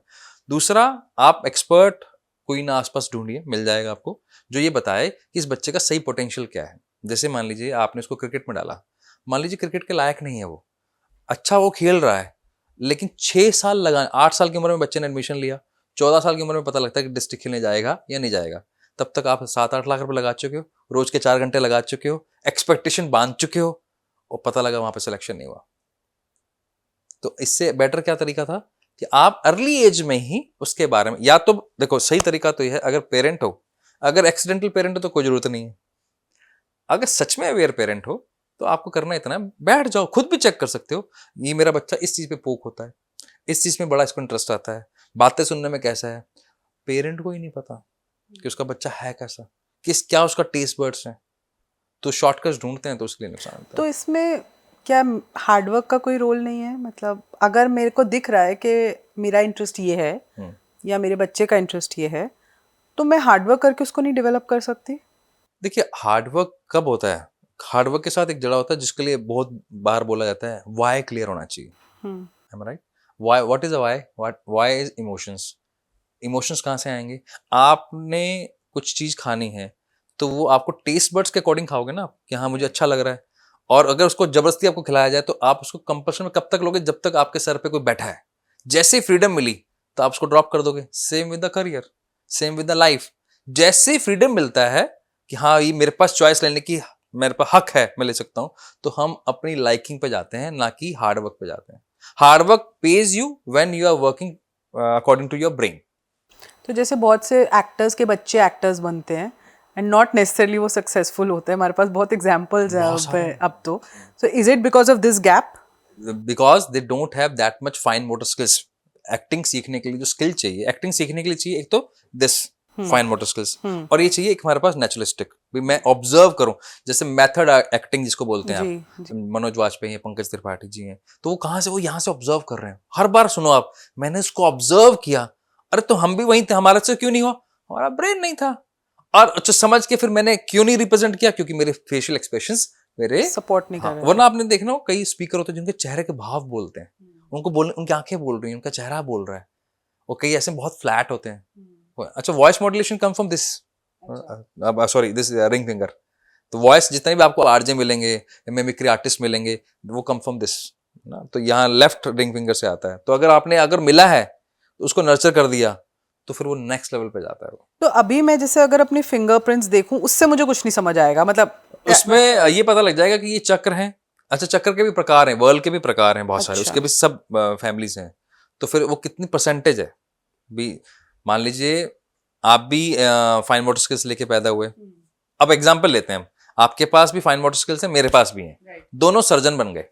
दूसरा, आप एक्सपर्ट कोई ना आसपास ढूंढिए, मिल जाएगा आपको, जो ये बताए कि इस बच्चे का सही पोटेंशियल क्या है। जैसे मान लीजिए आपने उसको क्रिकेट में डाला, मान लीजिए क्रिकेट के लायक नहीं है वो, अच्छा वो खेल रहा है, लेकिन 6 साल लगा, 8 साल की उम्र में बच्चे ने एडमिशन लिया, 14 साल की उम्र में पता लगता है कि डिस्ट्रिक्ट खेलने जाएगा या नहीं जाएगा, तब तक आप 7-8 लाख रुपए लगा चुके हो, रोज के 4 घंटे लगा चुके हो, एक्सपेक्टेशन बांध चुके हो, और पता लगा वहां पे सिलेक्शन नहीं हुआ। तो इससे बेटर क्या तरीका था कि आप अर्ली एज में ही उसके बारे में, या तो देखो सही तरीका तो यह है, अगर पेरेंट हो, अगर एक्सीडेंटल पेरेंट हो तो कोई जरूरत नहीं है, अगर सच में अवेयर पेरेंट हो तो आपको करना इतना है, बैठ जाओ, खुद भी चेक कर सकते हो, ये मेरा बच्चा इस चीज पे पोक होता है, इस चीज में बड़ा इसको इंटरेस्ट आता है, बातें सुनने में कैसा है। पेरेंट को ही नहीं पता कि उसका बच्चा है कैसा, क्या उसका टेस्ट बर्ड्स है, तो शॉर्टकट्स ढूंढते हैं तो उसके लिए नुकसान होता है। तो इसमें क्या हार्डवर्क का कोई रोल नहीं है? मतलब अगर मेरे को दिख रहा है कि मेरा इंटरेस्ट ये है या मेरे बच्चे का इंटरेस्ट ये है, तो मैं हार्डवर्क करके उसको नहीं डेवलप कर सकती? देखिए हार्डवर्क कब होता है, हार्डवर्क के साथ एक जड़ा होता है जिसके लिए बहुत बार बोला जाता है, वाई क्लियर होना चाहिए। Am I right? Why, what is a why? Why is emotions. Emotions कहाँ से आएंगे? आपने कुछ चीज खानी है तो वो आपको टेस्ट बर्ड्स के अकॉर्डिंग खाओगे ना, कि हाँ मुझे अच्छा लग रहा है। और अगर उसको जबरदस्ती आपको खिलाया जाए तो आप उसको कंपल्शन में कब तक लोगे, जब तक आपके सर पे कोई बैठा है। जैसे ही फ्रीडम मिली तो आप उसको ड्रॉप कर दोगे। Same with the career, same with the life. जैसे ही फ्रीडम मिलता है कि हाँ ये मेरे पास चॉइस लेने की मेरे पास हक है, मैं ले सकता हूं, तो हम अपनी लाइकिंग पे जाते हैं, ना कि हार्डवर्क पे जाते हैं। Hard work pays you when you are working according to your brain. तो जैसे बहुत से एक्टर्स के बच्चे एक्टर्स बनते हैं एंड नॉट नेसेसरली वो सक्सेसफुल होते हैं, हमारे पास बहुत एग्जांपल्स हैं अब तो। So is it because of this gap? Because they don't have that much fine motor skills. Acting सीखने के लिए जो स्किल चाहिए, एक्टिंग सीखने के लिए चाहिए एक तो दिस फाइन मोटर स्किल्स, और ये चाहिए एक हमारे पास नेचुरलिस्टिक भी, मैं ऑब्जर्व करूं। जैसे मेथड एक्टिंग जिसको बोलते हैं आप, मनोज वाजपेयी हैं, पंकज त्रिपाठी जी हैं, तो वो कहां से, वो यहां से ऑब्जर्व कर रहे हैं। हर बार सुनो आप, मैंने इसको ऑब्जर्व किया, अरे तो हम भी वहीं थे, हमारे से क्यों नहीं हुआ? हमारा ब्रेन नहीं था। और अच्छा समझ के फिर मैंने क्यों नहीं रिप्रेजेंट किया? क्योंकि मेरे फेशियल एक्सप्रेशंस मेरे सपोर्ट नहीं कर रहे। वरना आपने देखना हो कई स्पीकर होते हैं जिनके चेहरे के भाव बोलते हैं, उनको बोलने, उनकी आंखें बोल रही हैं, उनका चेहरा बोल रहा है। और कई ऐसे बहुत फ्लैट होते हैं। अच्छा voice modulation come from this, sorry this ring finger. तो वॉइस जितने भी आपको आरजे मिलेंगे, मिमिक्री आर्टिस्ट मिलेंगे, वो कम फ्रॉम दिस ना। तो यहाँ लेफ्ट रिंग फिंगर से आता है। तो अगर आपने अगर मिला है तो उसको नर्चर कर दिया तो फिर वो नेक्स्ट लेवल पे जाता है वो। तो अभी मैं जैसे अगर अपनी फिंगरप्रिंट्स देखूं, उससे मुझे कुछ नहीं समझ आएगा, मतलब उसमें ये पता लग जाएगा कि ये चक्र हैं। अच्छा चक्र के भी प्रकार हैं, वर्ल्ड के भी प्रकार हैं बहुत सारे, उसके भी सब फैमिलीज हैं। तो फिर वो कितनी परसेंटेज है भी, मान लीजिए आप भी फाइन मोटर स्किल्स लेके पैदा हुए। अब एग्जांपल लेते हैं हम, आपके पास भी फाइन मोटर स्किल्स है, मेरे पास भी हैं, दोनों सर्जन बन गए।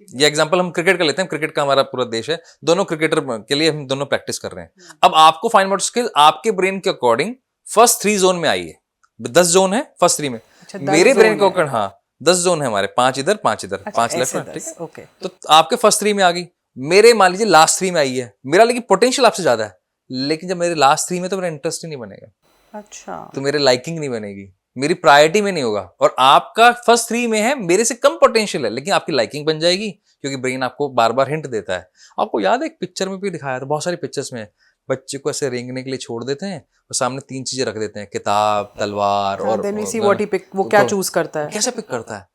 ये एग्जांपल हम क्रिकेट का लेते हैं, क्रिकेट का हमारा पूरा देश है, दोनों क्रिकेटर के लिए हम दोनों प्रैक्टिस कर रहे हैं। अब आपको फाइन मोटर स्किल आपके ब्रेन के अकॉर्डिंग फर्स्ट 3 जोन में आई है। 10 जोन है फर्स्ट 3 में। मेरे ब्रेन के अकॉर्डिंग हाँ 10 जोन है हमारे, 5 इधर 5 इधर, 5 लेफ्ट में, ठीक है। तो आपके फर्स्ट 3 में आ गई, मेरे मान लीजिए लास्ट 3 में आई है। मेरा लेकिन पोटेंशियल आपसे ज्यादा है, लेकिन जब मेरे लास्ट 3 में तो मेरा इंटरेस्ट ही नहीं बनेगा। अच्छा, तो मेरे लाइकिंग नहीं बनेगी, मेरी प्रायोरिटी में नहीं होगा। और आपका फर्स्ट 3 में है, मेरे से कम पोटेंशियल है, लेकिन आपकी लाइकिंग बन जाएगी, क्योंकि ब्रेन आपको बार बार हिंट देता है। आपको याद है एक पिक्चर में भी दिखाया था, बहुत सारी पिक्चर्स में बच्चे को ऐसे रेंगने के लिए छोड़ देते हैं और सामने 3 चीजें रख देते हैं, किताब, तलवार और then we see what he pick, वो क्या चूज करता है, कैसे पिक करता है,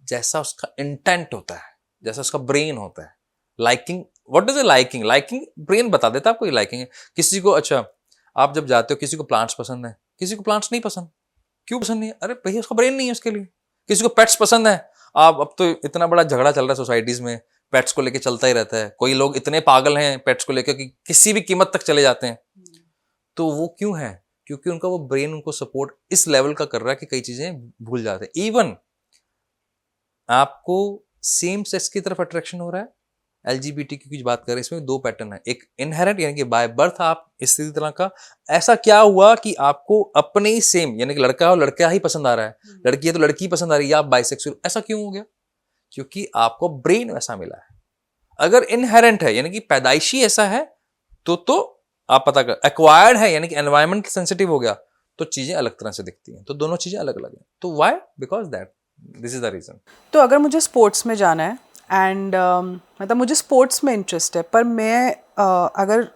जैसा उसका इंटेंट होता है, जैसा उसका ब्रेन होता है। Liking, what is a liking? Liking brain बता देता है आपको ये लाइकिंग है। किसी को अच्छा आप जब जाते हो, किसी को प्लांट्स पसंद है, किसी को प्लांट्स नहीं पसंद। क्यों पसंद नहीं है? अरे भैया उसका ब्रेन नहीं है उसके लिए। किसी को पेट्स पसंद है। आप अब तो इतना बड़ा झगड़ा चल रहा है सोसाइटीज में, पेट्स को लेके चलता ही रहता है। कोई लोग इतने पागल हैं पेट्स को लेकर कि किसी भी कीमत तक चले जाते हैं। तो वो क्यों है? क्योंकि उनका वो ब्रेन उनको सपोर्ट इस लेवल का कर रहा है कि कई चीजें भूल जाते हैं। इवन आपको सेम सेक्स की तरफ अट्रैक्शन हो रहा है, एलजीबीटी की कुछ बात करें, इसमें दो पैटर्न है। एक इनहेरेंट यानी कि बाय बर्थ आप इसी तरह का, ऐसा क्या हुआ कि आपको अपने ही सेम यानी कि लड़का हो लड़का ही पसंद आ रहा है, लड़की है तो लड़की पसंद आ रही है, या आप बाइसेक्सुअल, ऐसा क्यों हो गया? क्योंकि आपको ब्रेन वैसा मिला है। अगर इनहेरेंट है यानी कि पैदाइशी ऐसा है तो आप पता कर, एक्वायर्ड है यानी कि एनवायरमेंट सेंसिटिव हो गया तो चीजें अलग तरह से दिखती हैं। तो दोनों चीजें अलग अलग हैं। तो why? Because that this is the reason. तो अगर मुझे स्पोर्ट्स में जाना है एंड मतलब मुझे स्पोर्ट्स में इंटरेस्ट है, पर मैं अगर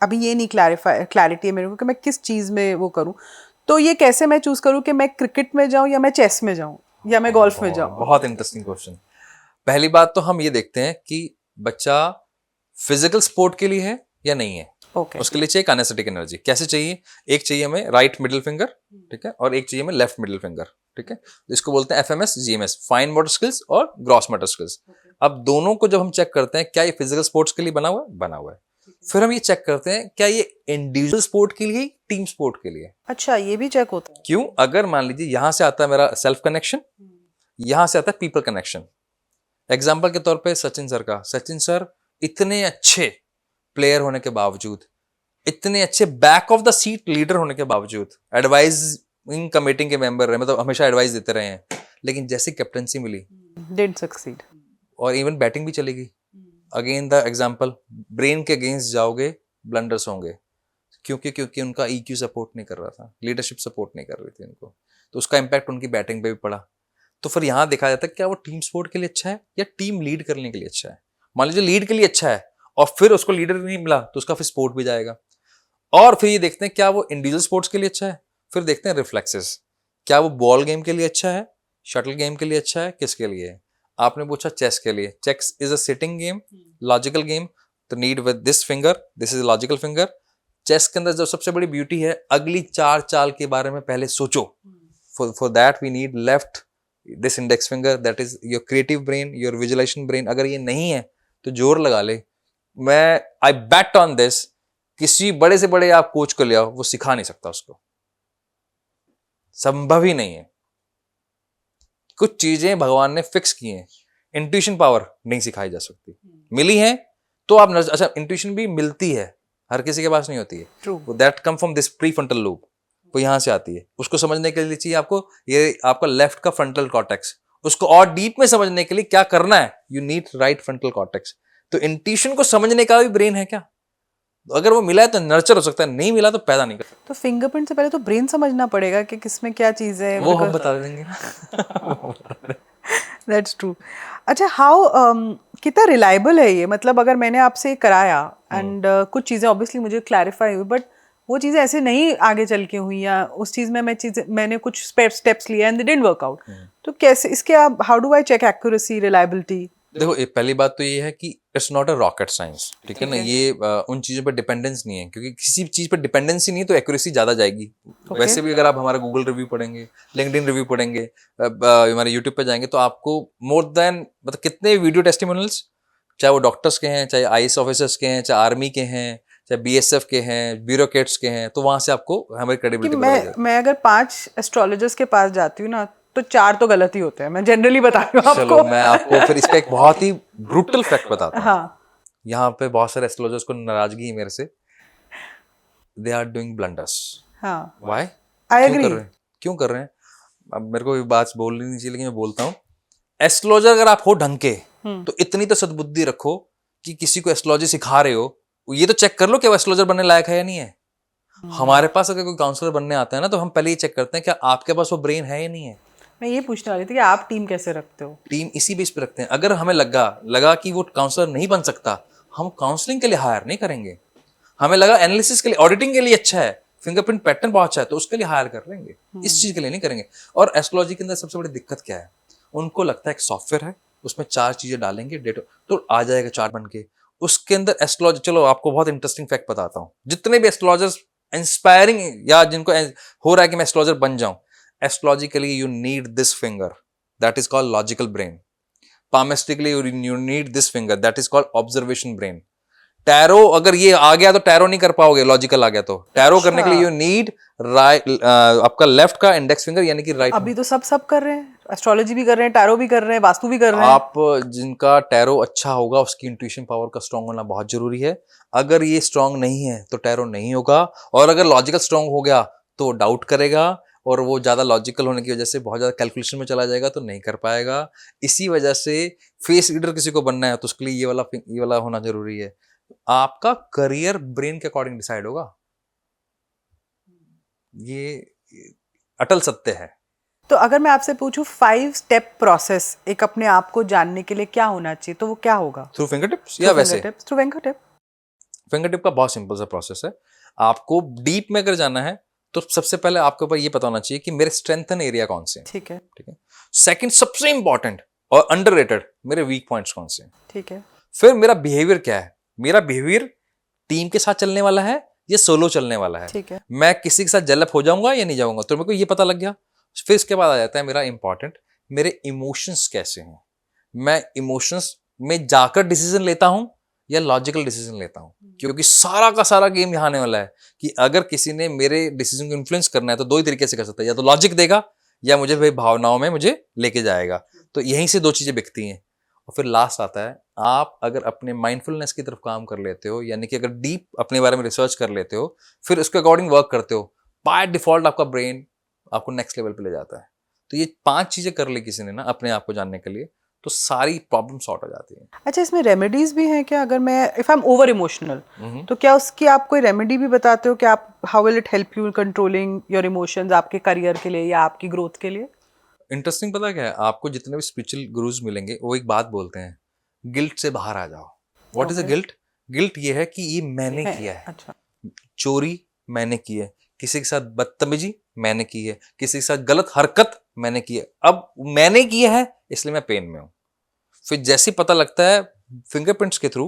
अभी ये नहीं क्लैरिटी है मेरे को कि मैं किस चीज़ में वो करूँ, तो ये कैसे मैं चूज़ करूँ कि मैं क्रिकेट में जाऊँ या मैं चेस में जाऊँ या मैं गोल्फ में जाऊँ? बहुत इंटरेस्टिंग क्वेश्चन। पहली बात तो हम ये देखते हैं कि बच्चा फिजिकल स्पोर्ट के लिए है या नहीं है। Okay. उसके लिए चाहिए काइनेस्थेटिक एनर्जी। कैसे चाहिए? एक चाहिए हमें राइट मिडिल फिंगर, ठीक है, और एक चाहिए हमें लेफ्ट मिडिल फिंगर, ठीक है। इसको बोलते हैं FMS GMS, fine motor skills और ग्रॉस मोटर स्किल्स। अब दोनों को जब हम चेक करते हैं, क्या ये फिजिकल स्पोर्ट्स के लिए बना हुआ है? बना हुआ है। फिर हम ये चेक करते हैं क्या ये इंडिविजुअल स्पोर्ट के लिए, टीम स्पोर्ट के लिए। अच्छा, ये भी चेक होता है? क्यों? अगर मान लीजिए यहां से आता है मेरा सेल्फ कनेक्शन, यहां से आता है पीपल कनेक्शन। एग्जाम्पल के तौर पर सचिन सर का, सचिन सर इतने अच्छे प्लेयर होने के बावजूद, इतने अच्छे back of the seat leader होने के बावजूद, एडवाइजिंग कमेटी के मेंबर रहे, मतलब हमेशा एडवाइस देते रहे हैं, लेकिन जैसे कैप्टनसी मिली डिडंट सक्सीड, और इवन बैटिंग भी चलेगी। अगेन द एग्जांपल, ब्रेन के अगेंस्ट जाओगे ब्लंडर्स होंगे। क्योंकि उनका ईक्यू सपोर्ट नहीं कर रहा था, लीडरशिप सपोर्ट नहीं कर रही थी उनको, तो उसका इम्पैक्ट उनकी बैटिंग पे भी पड़ा। तो फिर यहां देखा जाता है क्या वो टीम स्पोर्ट के लिए अच्छा है या टीम लीड करने के लिए अच्छा है। मान लीजिए लीड के लिए अच्छा है और फिर उसको लीडर नहीं मिला तो उसका फिर स्पोर्ट भी जाएगा। और फिर ये देखते हैं क्या वो इंडिविजुअल स्पोर्ट्स के लिए अच्छा है। फिर देखते हैं रिफ्लेक्सेस, क्या वो बॉल गेम के लिए अच्छा है, शटल गेम के लिए अच्छा है, किसके लिए है। आपने पूछा चेस के लिए, chess is a sitting game, logical game, तो need with this finger, this is logical finger. Chess के अंदर जो सबसे बड़ी ब्यूटी है, अगली 4 चाल के बारे में पहले सोचो। For that we need left this index finger, that is your creative brain, your visualisation brain. अगर ये नहीं है तो जोर लगा ले, मैं आई बैट ऑन दिस, किसी बड़े से बड़े आप कोच को ले आओ, वो सिखा नहीं सकता उसको, संभव ही नहीं है। कुछ चीजें भगवान ने फिक्स की हैं। इंट्यूशन पावर नहीं सिखाई जा सकती, मिली है तो आप अच्छा, इंट्यूशन भी मिलती है, हर किसी के पास नहीं होती है। वो that come from this pre frontal loop, वो यहां से आती है। उसको समझने के लिए चाहिए आपको ये आपका लेफ्ट का फ्रंटल कॉर्टेक्स। उसको और डीप में समझने के लिए क्या करना है, you need right frontal cortex. तो इंट्यूशन को समझने का भी ब्रेन है क्या? अगर वो मिला है तो नर्चर हो सकता है, नहीं मिला तो पैदा नहीं कर सकता। तो फिंगरप्रिंट से पहले तो ब्रेन समझना पड़ेगा कि किसमें क्या चीज है, वो हम बता देंगे। That's true. अच्छा, हाउ कितना रिलायबल है ये? मतलब अगर मैंने आपसे कराया एंड कुछ चीजें ऑब्वियसली मुझे क्लैरिफाई हुई, बट वो चीजें ऐसे नहीं आगे चल के हुई, या उस चीज में मैंने कुछ स्टेप्स लिए and they didn't work out, तो कैसे इसके आप, how do I check accuracy, reliability? देखो, पहली बात तो ये है कि it's not a rocket science, ठीक है ना। ये उन चीजों पर डिपेंडेंस नहीं है, क्योंकि किसी चीज पर डिपेंडेंसी नहीं है तो एक्यूरेसी ज्यादा जाएगी। वैसे भी अगर आप हमारा गूगल रिव्यू पढ़ेंगे, लिंक्डइन रिव्यू पढ़ेंगे, हमारे यूट्यूब पे जाएंगे, तो आपको मोर देन मतलब कितने वीडियो टेस्टिमोनियल्स, चाहे वो डॉक्टर्स के हैं, चाहे आईएएस ऑफिसर्स के हैं, चाहे आर्मी के हैं, चाहे बीएसएफ के हैं, ब्यूरोक्रेट्स के हैं, तो वहां से आपको हमारी क्रेडिबिलिटी बढ़ जाएगी। मैं अगर 5 एस्ट्रोलॉजर्स के पास जाती हूँ ना, तो 4 तो गलत ही होते हैं, मैं जनरली बता रही हूँ आपको। चलो मैं आपको फिर इसका एक बहुत ही ब्रूटल फैक्ट बताता हूँ। हाँ, यहाँ पे बहुत सारे एस्ट्रोलॉजर्स को नाराजगी है मेरे से, दे आर डूइंग ब्लंडर्स। हाँ, व्हाई? आई क्यों कर रहे हैं? क्यों कर रहे हैं? अब मेरे को ये बात बोलनी नहीं चाहिए, लेकिन मैं बोलता हूँ। एस्ट्रोलॉजर अगर आप हो ढंग के, तो इतनी तो सद्बुद्धि रखो कि किसी को एस्ट्रोलॉजी सिखा रहे हो, ये तो चेक कर लो कि वो एस्ट्रोलॉजर बनने लायक है या नहीं है। हमारे पास अगर कोई काउंसलर बनने आता है ना, तो हम पहले ये चेक करते हैं कि आपके पास वो ब्रेन है या नहीं है। मैं ये पूछने वाली थी कि आप टीम कैसे रखते हो? टीम इसी बेस पे रखते हैं। अगर हमें लगा कि वो काउंसलर नहीं बन सकता, हम काउंसलिंग के लिए हायर नहीं करेंगे। हमें लगा एनालिसिस के लिए, ऑडिटिंग के लिए अच्छा है, फिंगरप्रिंट पैटर्न बहुत अच्छा है, तो उसके लिए हायर कर लेंगे, इस चीज के लिए नहीं करेंगे। और एस्ट्रोलॉजी के अंदर सबसे बड़ी दिक्कत क्या है, उनको लगता है एक सॉफ्टवेयर है, उसमें 4 चीजें डालेंगे, डेटा तो आ जाएगा 4 बन के। उसके अंदर एस्ट्रोलॉजी, चलो आपको बहुत इंटरेस्टिंग फैक्ट बताता हूँ, जितने भी एस्ट्रोलॉजर्स इंस्पायरिंग या जिनको हो रहा है कि मैं एस्ट्रोलॉजर बन जाऊं, astrologically you need this finger, that is called logical brain. palmistically you need this finger, that is called observation brain. Tarot अगर ये आ गया तो टैरो नहीं कर पाओगे, लॉजिकल आ गया तो टैरो करने के लिए यू नीड राइट, आपका लेफ्ट का इंडेक्स फिंगर यानी कि राइट. अभी तो सब कर रहे हैं, एस्ट्रोलॉजी भी कर रहे हैं, टैरो भी कर रहे हैं, वास्तु भी कर रहे हैं. आप जिनका टैरो अच्छा होगा उसकी इंट्यूशन पावर का स्ट्रांग होना बहुत जरूरी है. अगर ये स्ट्रांग नहीं है तो टैरो नहीं होगा, और अगर लॉजिकल स्ट्रांग हो गया तो डाउट करेगा, और वो ज्यादा लॉजिकल होने की वजह से बहुत ज्यादा कैलकुलेशन में चला जाएगा तो नहीं कर पाएगा. इसी वजह से फेस रीडर किसी को बनना है तो उसके लिए ये वाला होना जरूरी है. आपका करियर ब्रेन के अकॉर्डिंग डिसाइड होगा, ये अटल सत्य है. तो अगर मैं आपसे पूछूं 5 स्टेप प्रोसेस एक अपने आप को जानने के लिए क्या होना चाहिए, तो वो क्या होगा? थ्रू फिंगर टिप्स या वैसे? Through finger tip. Finger tip का बहुत सिंपल सा प्रोसेस है. आपको डीप में अगर जाना है तो सबसे पहले आपके ऊपर ये पता होना चाहिए कि मेरे स्ट्रेंथन एरिया कौन से हैं. ठीक है. ठीक है. सेकंड सबसे इंपॉर्टेंट और अंडररेटेड, मेरे वीक पॉइंट्स कौन से हैं. ठीक है. फिर मेरा बिहेवियर क्या है, मेरा बिहेवियर टीम के साथ चलने वाला है या सोलो चलने वाला है. ठीक है. मैं किसी के साथ जेलअप हो जाऊंगा या नहीं जाऊंगा, तो मेरे को ये पता लग गया. फिर इसके बाद आ जाता है मेरा इंपॉर्टेंट, मेरे इमोशंस कैसे हैं. मैं इमोशंस में जाकर डिसीजन लेता हूं या लॉजिकल डिसीजन लेता हूं, क्योंकि सारा का सारा गेम यहाँ आने वाला है कि अगर किसी ने मेरे डिसीजन को इन्फ्लुएंस करना है तो दो ही तरीके से कर सकता है, या तो लॉजिक देगा या मुझे भाई भावनाओं में मुझे लेके जाएगा. तो यहीं से दो चीजें बिकती हैं. और फिर लास्ट आता है, आप अगर अपने माइंडफुलनेस की तरफ काम कर लेते हो, यानी कि अगर डीप अपने बारे में रिसर्च कर लेते हो, फिर उसके अकॉर्डिंग वर्क करते हो, बाय डिफॉल्ट आपका ब्रेन आपको नेक्स्ट लेवल पे ले जाता है. तो ये 5 चीजें कर ली किसी ने ना अपने आप को जानने के लिए, तो सारी प्रॉब्लम सॉर्ट हो जाती है. अच्छा, इसमें रेमेडीज भी हैं क्या? अगर मैं if I am over emotional, तो क्या उसकी आप कोई रेमेडी भी बताते हो कि आप how will it help you controlling your emotions आपके करियर के लिए या आपकी ग्रोथ के लिए? इंटरेस्टिंग पता क्या है, आपको जितने भी स्पिरिचुअल गुरुज मिलेंगे वो एक बात बोलते हैं, गिल्ट से बाहर आ जाओ. What is a guilt? Guilt ये है कि ये मैंने किया है. अच्छा. चोरी मैंने की है, किसी के साथ बदतमीजी मैंने की है, किसी के साथ गलत हरकत मैंने की है, अब मैंने किया है इसलिए मैं पेन में हूं. फिर जैसे पता लगता है फिंगरप्रिंट्स के थ्रू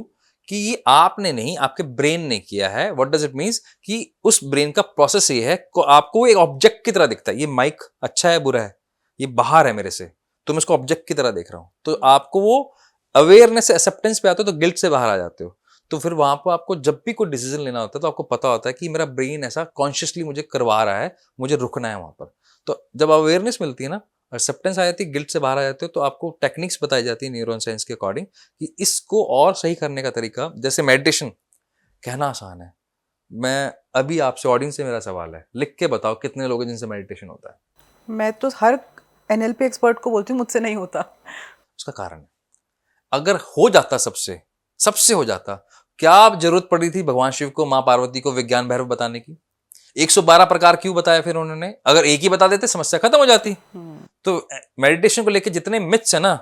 कि ये आपने नहीं, आपके ब्रेन ने किया है. व्हाट डज इट मीन्स कि उस ब्रेन का प्रोसेस ये है, आपको एक ऑब्जेक्ट की तरह दिखता है. ये माइक अच्छा है बुरा है, ये बाहर है मेरे से, तो मैं इसको ऑब्जेक्ट की तरह देख रहा हूं. तो आपको वो अवेयरनेस एक्सेप्टेंस पे आते हो तो गिल्ट से बाहर आ जाते हो. तो फिर वहां पर आपको जब भी कोई डिसीजन लेना होता है तो आपको पता होता है कि मेरा ब्रेन ऐसा कॉन्शियसली मुझे करवा रहा है, मुझे रुकना है वहां पर. तो जब अवेयरनेस मिलती है ना, एक्सेप्टेंस आ जाती है, गिल्ट से बाहर आ जाते हो, तो आपको टेक्निक्स बताई जाती है न्यूरल साइंस के अकॉर्डिंग कि इसको और सही करने का तरीका. जैसे मेडिटेशन कहना आसान है, मैं अभी आपसे ऑडियंस से मेरा सवाल है, लिख के बताओ कितने लोग हैं जिनसे मेडिटेशन होता है. मैं तो हर एनएलपी एक्सपर्ट को बोलती हूँ मुझसे नहीं होता. उसका कारण है, अगर हो जाता सबसे हो जाता, क्या जरूरत पड़ी थी भगवान शिव को, मां पार्वती को विज्ञान भैरव बताने की? 112 प्रकार क्यों बताया फिर उन्होंने? अगर एक ही बता देते समस्या खत्म हो जाती. तो मेडिटेशन को लेकर जितने मिथ्स है ना,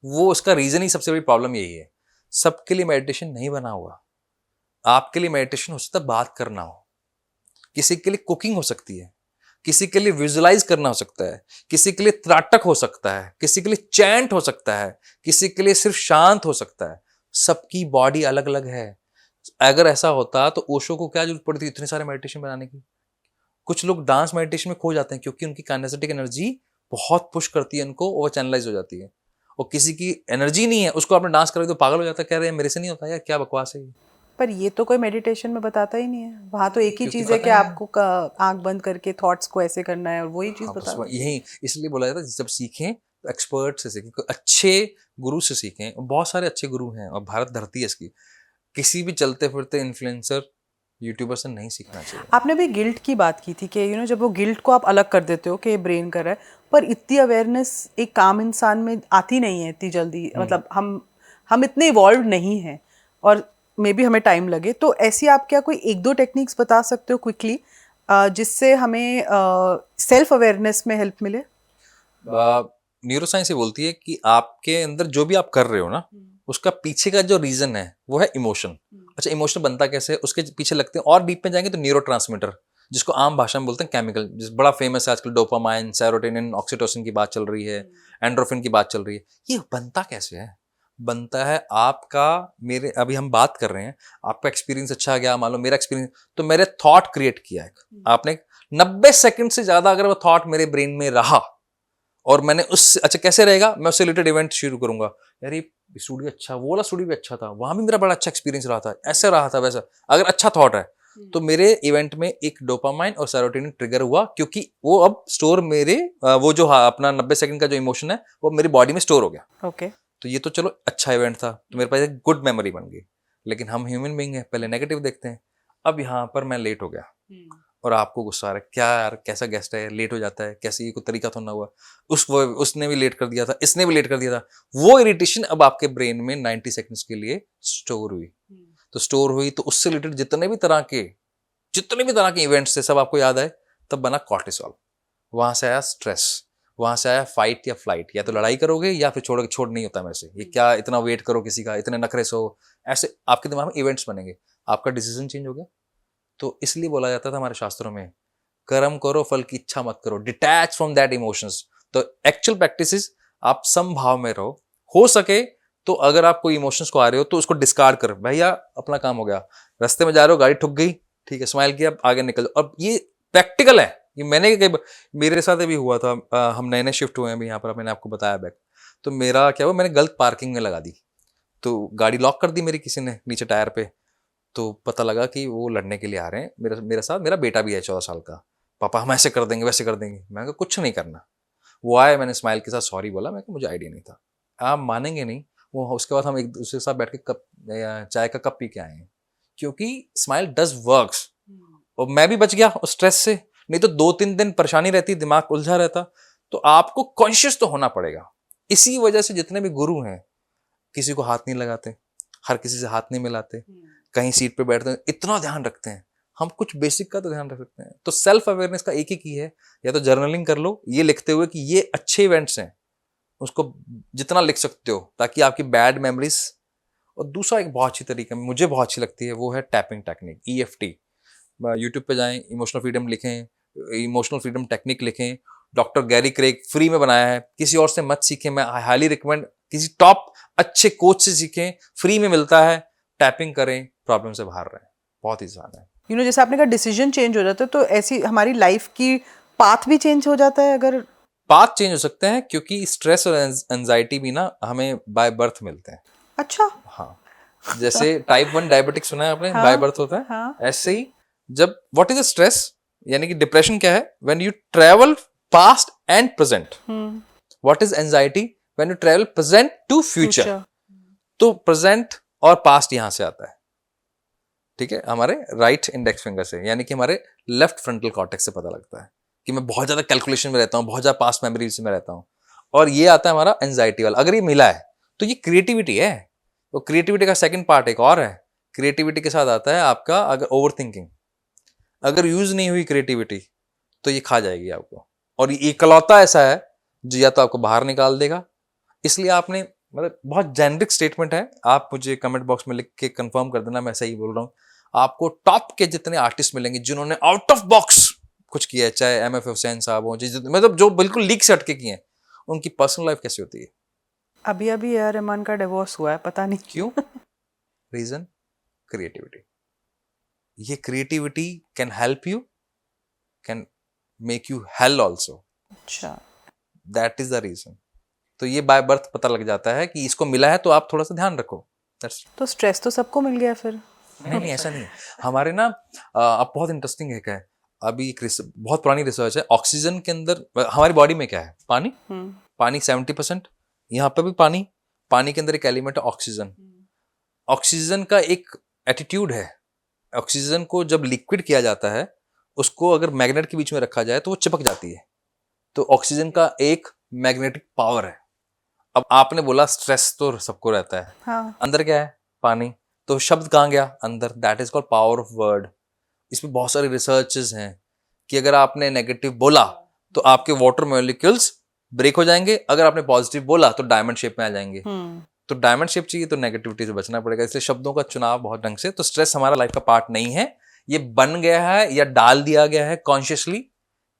वो उसका रीजन ही, सबसे बड़ी प्रॉब्लम यही है. सबके लिए मेडिटेशन नहीं बना हुआ. आपके लिए मेडिटेशन हो सकता है बात करना हो, किसी के लिए कुकिंग हो सकती है, किसी के लिए विजुअलाइज करना हो सकता है, किसी के लिए त्राटक हो सकता है, किसी के लिए चैंट हो सकता है, किसी के लिए सिर्फ शांत हो सकता है. सबकी बॉडी अलग अलग है. अगर ऐसा होता तो ओशो को क्या जरूरत पड़ी थी इतने सारे मेडिटेशन बनाने की? कुछ लोग डांस मेडिटेशन में खो जाते हैं क्योंकि उनकी काइनेस्थेटिक एनर्जी बहुत पुश करती है उनको, वो चैनलाइज हो जाती है. और किसी की एनर्जी नहीं है, उसको आपने डांस करा तो पागल हो जाता है, कह रहे हैं मेरे से नहीं होता यार, क्या बकवास है ये. पर ये तो कोई मेडिटेशन में बताता ही नहीं है. वहां तो एक ही चीज है कि पता है। आपको आंख बंद करके थॉट्स को ऐसे करना है और वही चीज हाँ, बता. यही इसलिए बोला जाता है जब सीखें तो एक्सपर्ट से सीखें, अच्छे गुरु से सीखें. बहुत सारे अच्छे गुरु हैं और भारत धरती है इसकी. किसी भी चलते फिरते इन्फ्लुएंसर यूट्यूबर से नहीं सीखना चाहिए. आपने भी गिल्ट की बात की थी कि जब वो गिल्ट को आप अलग कर देते हो कि ये ब्रेन कर रहा है, पर इतनी अवेयरनेस एक काम इंसान में आती नहीं है इतनी जल्दी. मतलब हम इतने इवॉल्व नहीं हैं और मे बी हमें टाइम लगे. तो ऐसी आप क्या कोई 1-2 टेक्निक्स बता सकते हो क्विकली जिससे हमें सेल्फ अवेयरनेस में हेल्प मिले? न्यूरो साइंस ये बोलती है कि आपके अंदर जो भी आप कर रहे हो ना, उसका पीछे का जो रीजन है वो है इमोशन. अच्छा, इमोशन बनता कैसे है, उसके पीछे लगते हैं, और डीप में जाएंगे तो न्यूरोट्रांसमीटर, जिसको आम भाषा में बोलते हैं केमिकल, जिस बड़ा फेमस है आजकल. डोपामाइन, सेरोटोनिन, ऑक्सीटोसिन की बात चल रही है, एंड्रोफिन की बात चल रही है. ये बनता कैसे है? बनता है आपका। मेरे अभी हम बात कर रहे हैं, आपका एक्सपीरियंस अच्छा गया, मान लो मेरा एक्सपीरियंस, तो मेरे थॉट क्रिएट किया एक आपने, 90 सेकंड से ज्यादा अगर वो थॉट मेरे ब्रेन में रहा और मैंने उससे, अच्छा कैसे रहेगा, मैं उससे रिलेटेड इवेंट शुरू करूंगा, यार ये स्टूडियो अच्छा, वो वाला स्टूडियो भी अच्छा था, वहां भी मेरा बड़ा अच्छा एक्सपीरियंस रहा था, ऐसे रहा था वैसा, अगर अच्छा थॉट है तो मेरे इवेंट में एक डोपामाइन और सेरोटोनिन ट्रिगर हुआ, क्योंकि वो अब स्टोर मेरे वो जो अपना 90 सेकंड का जो इमोशन है वो मेरी बॉडी में स्टोर हो गया। ओके। तो ये तो चलो अच्छा इवेंट था, तो मेरे पास एक गुड मेमोरी बन गई। लेकिन हम ह्यूमन बीइंग है, पहले नेगेटिव देखते हैं। अब यहाँ पर मैं लेट हो गया और आपको गुस्सा आ रहा है, क्या यार कैसा गेस्ट है, लेट हो जाता है, कैसे, ये कोई तरीका तो ना हुआ, उसने भी लेट कर दिया था, इसने भी लेट कर दिया था। वो इरिटेशन अब आपके ब्रेन में 90 सेकंड्स के लिए स्टोर हुई। तो स्टोर हुई तो उससे रिलेटेड जितने भी तरह के इवेंट्स थे सब आपको याद आए, तब बना कॉर्टिसोल। वहां से आया स्ट्रेस, वहां से आया फाइट या फ्लाइट, या तो लड़ाई करोगे या फिर छोड़ नहीं होता मेरे से, ये क्या इतना वेट करो किसी का, इतने नखरे सो, ऐसे आपके दिमाग में इवेंट्स बनेंगे, आपका डिसीजन चेंज हो गया। तो इसलिए बोला जाता था हमारे शास्त्रों में, कर्म करो फल की इच्छा मत करो, डिटैच फ्रॉम दैट इमोशंस। तो एक्चुअल प्रैक्टिस आप समभाव में रहो, हो सके तो अगर आप कोई इमोशंस को आ रहे हो तो उसको डिस्कार्ड कर, भैया अपना काम हो गया, रास्ते में जा रहे हो गाड़ी ठुक गई, ठीक है स्माइल किया, आगे निकल। अब ये प्रैक्टिकल है, ये मैंने कई मेरे साथ भी हुआ था। हम नए नए शिफ्ट हुए हैं अभी यहाँ पर, मैंने आपको बताया बैक, तो मेरा क्या हुआ, मैंने गलत पार्किंग में लगा दी, तो गाड़ी लॉक कर दी मेरी किसी ने नीचे टायर पे। तो पता लगा कि वो लड़ने के लिए आ रहे हैं मेरे साथ, मेरा बेटा भी है 14 साल का, पापा हम ऐसे कर देंगे वैसे कर देंगे। मैं कहा कुछ नहीं करना। वो आए, मैंने स्माइल के साथ सॉरी बोला, मैं मुझे आइडिया नहीं था। आप मानेंगे नहीं, वो उसके बाद हम एक दूसरे के साथ बैठ के कप चाय का कप पी के आए हैं, क्योंकि स्माइल डज वर्क्स। और मैं भी बच गया उस स्ट्रेस से, नहीं तो 2-3 दिन परेशानी रहती, दिमाग उलझा रहता। तो आपको कॉन्शियस तो होना पड़ेगा। इसी वजह से जितने भी गुरु हैं, किसी को हाथ नहीं लगाते, हर किसी से हाथ नहीं मिलाते, कहीं सीट पे बैठते हैं, इतना ध्यान रखते हैं। हम कुछ बेसिक का तो ध्यान रख सकते हैं। तो सेल्फ अवेयरनेस का एक ही की है, या तो जर्नलिंग कर लो, ये लिखते हुए कि ये अच्छे इवेंट्स हैं, उसको जितना लिख सकते हो ताकि आपकी बैड मेमोरीज। और दूसरा एक बहुत अच्छी तरीका मुझे बहुत अच्छी लगती है, वो है टैपिंग टेक्निक, EFT। यूट्यूब पे जाएं, इमोशनल फ्रीडम लिखें, इमोशनल फ्रीडम टेक्निक लिखें, डॉक्टर गैरी क्रेग फ्री में बनाया है, किसी और से मत सीखें, मैं हाईली रिकमेंड किसी टॉप अच्छे कोच से सीखें, फ्री में मिलता है, टैपिंग करें, प्रॉब्लम से बाहर रहें, बहुत ही ज्यादा है। जैसे आपने कहा डिसीजन चेंज हो जाता है, तो ऐसी हमारी लाइफ की पाथ भी चेंज हो जाता है? अगर पाथ चेंज हो सकते हैं, क्योंकि स्ट्रेस और एंजाइटी भी ना हमें बाय बर्थ मिलते हैं। अच्छा। हाँ, जैसे टाइप 1 डायबिटिक्स सुना है आपने, हाँ, बाय बर्थ होता है। हाँ। ऐसे ही जब व्हाट इज स्ट्रेस, यानी कि डिप्रेशन क्या है, when you travel past and present. What is anxiety, when you travel present to future. तो प्रेजेंट और पास्ट यहां से आता है, ठीक है, हमारे राइट इंडेक्स फिंगर से, यानी कि हमारे लेफ्ट फ्रंटल कॉर्टेक्स से पता लगता है कि मैं बहुत ज्यादा कैलकुलेशन में रहता हूँ, बहुत ज्यादा पास्ट मेमोरीज में रहता हूँ। और ये आता है हमारा एंजाइटी वाला। अगर ये मिला है तो ये क्रिएटिविटी है। तो क्रिएटिविटी का सेकंड पार्ट एक और है, क्रिएटिविटी के साथ आता है आपका अगर ओवर थिंकिंग। अगर यूज नहीं हुई क्रिएटिविटी तो ये खा जाएगी आपको, और ये इकलौता ऐसा है जो या तो आपको बाहर निकाल देगा। इसलिए आपने, मतलब बहुत जेनरिक स्टेटमेंट है, आप मुझे कमेंट बॉक्स में लिख के कंफर्म कर देना मैं सही बोल रहा हूँ। आपको टॉप के जितने आर्टिस्ट मिलेंगे जिन्होंने आउट ऑफ बॉक्स कुछ किया है, चाहे MF हुसैन साहब हो, मतलब जो बिल्कुल लीक से हटके किए हैं, उनकी पर्सनल लाइफ कैसी होती है। अभी अभी AR रहमान का डिवोर्स हुआ है, पता नहीं क्यों? Reason creativity. ये creativity can help you, can make you hell also. अच्छा, दैट इज द रीजन। तो ये बाय बर्थ पता लग जाता है कि इसको मिला है, तो आप थोड़ा सा ध्यान रखो। तो स्ट्रेस तो सबको मिल गया फिर? नहीं ऐसा नहीं है। हमारे ना अब बहुत इंटरेस्टिंग है, क्या है, अभी बहुत पुरानी रिसर्च है, ऑक्सीजन के अंदर हमारी बॉडी में क्या है, पानी। पानी 70%, यहाँ पे भी पानी, पानी के अंदर एक एलिमेंट है ऑक्सीजन। ऑक्सीजन का एक एटीट्यूड है, ऑक्सीजन को जब लिक्विड किया जाता है, उसको अगर मैग्नेट के बीच में रखा जाए तो वो चिपक जाती है। तो ऑक्सीजन का एक मैग्नेटिक पावर है। अब आपने बोला स्ट्रेस तो सबको रहता है, हाँ। अंदर क्या है, पानी। तो शब्द कहाँ गया, अंदर। That is called power of word. इसमें बहुत सारी रिसर्चेस हैं कि अगर आपने नेगेटिव बोला तो आपके वाटर मॉलिक्यूल्स ब्रेक हो जाएंगे, अगर आपने पॉजिटिव बोला तो डायमंड शेप में आ जाएंगे। तो डायमंड शेप चाहिए तो नेगेटिविटी से बचना पड़ेगा, इसलिए शब्दों का चुनाव बहुत ढंग से। तो स्ट्रेस हमारा लाइफ का पार्ट नहीं है, ये बन गया है या डाल दिया गया है कॉन्शियसली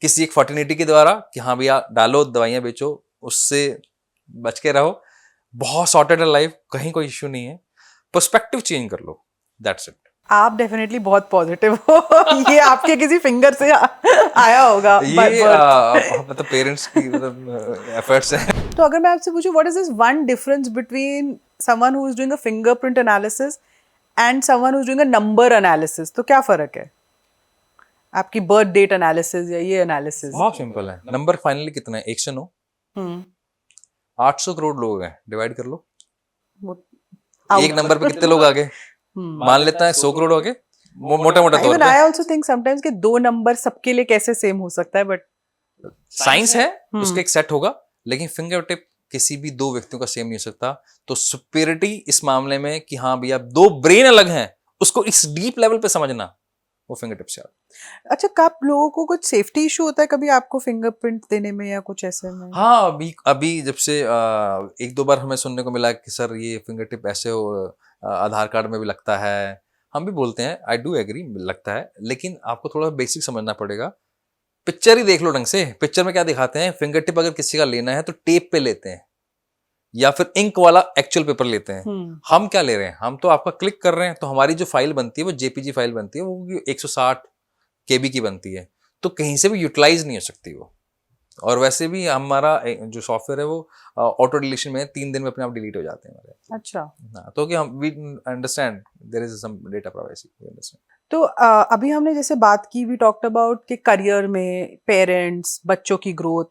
किसी एक फर्टिनिटी के द्वारा कि हाँ भैया डालो, दवाइयां बेचो, उससे बच के रहो। बहुत सॉर्टेड है लाइफ, कहीं कोई इश्यू नहीं है, पर्सपेक्टिव चेंज कर लो, दैट्स इट। आप डेफिनेटली बहुत पॉजिटिव हो। ये आपके किसी फिंगर से आया होगा by ये birth। मतलब पेरेंट्स की मतलब एफर्ट्स है। तो अगर मैं आपसे पूछूं what is this one difference between someone who is doing a fingerprint analysis and someone who is doing a number analysis, तो क्या फर्क है आपकी बर्थ डेट एनालिसिस या ये एनालिसिस? बहुत सिंपल है, नंबर फाइनली कितना है, 109, हम्म 800 करोड़ लोग हैं, डिवाइड कर लो, वो एक नंबर पे कितने लोग आ गए, मान लेता है 100 करोड़ हो गए, मोटा मोटा तौर इवन पे। आई आल्सो थिंक समटाइम्स कि दो नंबर सबके लिए कैसे सेम हो सकता है, बट साइंस है, उसका एक सेट होगा, लेकिन फिंगर टिप किसी भी दो व्यक्तियों का सेम नहीं हो सकता। तो सुपीरियरिटी इस मामले में कि हाँ भैया दो ब्रेन अलग हैं, उसको इस डीप लेवल पे समझना, वो फिंगर टिप से आता है। अच्छा, कब लोगों को कुछ सेफ्टी इशू होता है कभी आपको फिंगरप्रिंट देने में या कुछ ऐसे में? हाँ, अभी अभी जब से एक दो बार हमें सुनने को मिला कि सर ये फिंगर टिप ऐसे हो, आधार कार्ड में भी लगता है, हम भी बोलते हैं आई डू एग्री लगता है, लेकिन आपको थोड़ा बेसिक समझना पड़ेगा। पिक्चर ही देख लो ढंग से, पिक्चर में क्या दिखाते हैं, फिंगर टिप अगर किसी का लेना है तो टेप पे लेते हैं या फिर इंक वाला एक्चुअल पेपर लेते हैं। हम क्या ले रहे हैं, हम तो आपका क्लिक कर रहे हैं, तो हमारी जो फाइल बनती है वो जेपीजी फाइल बनती है, वो 160 केबी की बनती है, तो कहीं से भी यूटिलाइज नहीं हो सकती वो। और वैसे भी हमारा जो सॉफ्टवेयर है वो ऑटो डिलीशन में 3 दिन में अपने आप डिलीट हो जाते हैं हमारे। अच्छा, हाँ, तो कि हम we understand there is some data privacy, we understand. तो अभी हमने जैसे बात की, वी टॉक्ड अबाउट कि करियर में पेरेंट्स, बच्चों की ग्रोथ,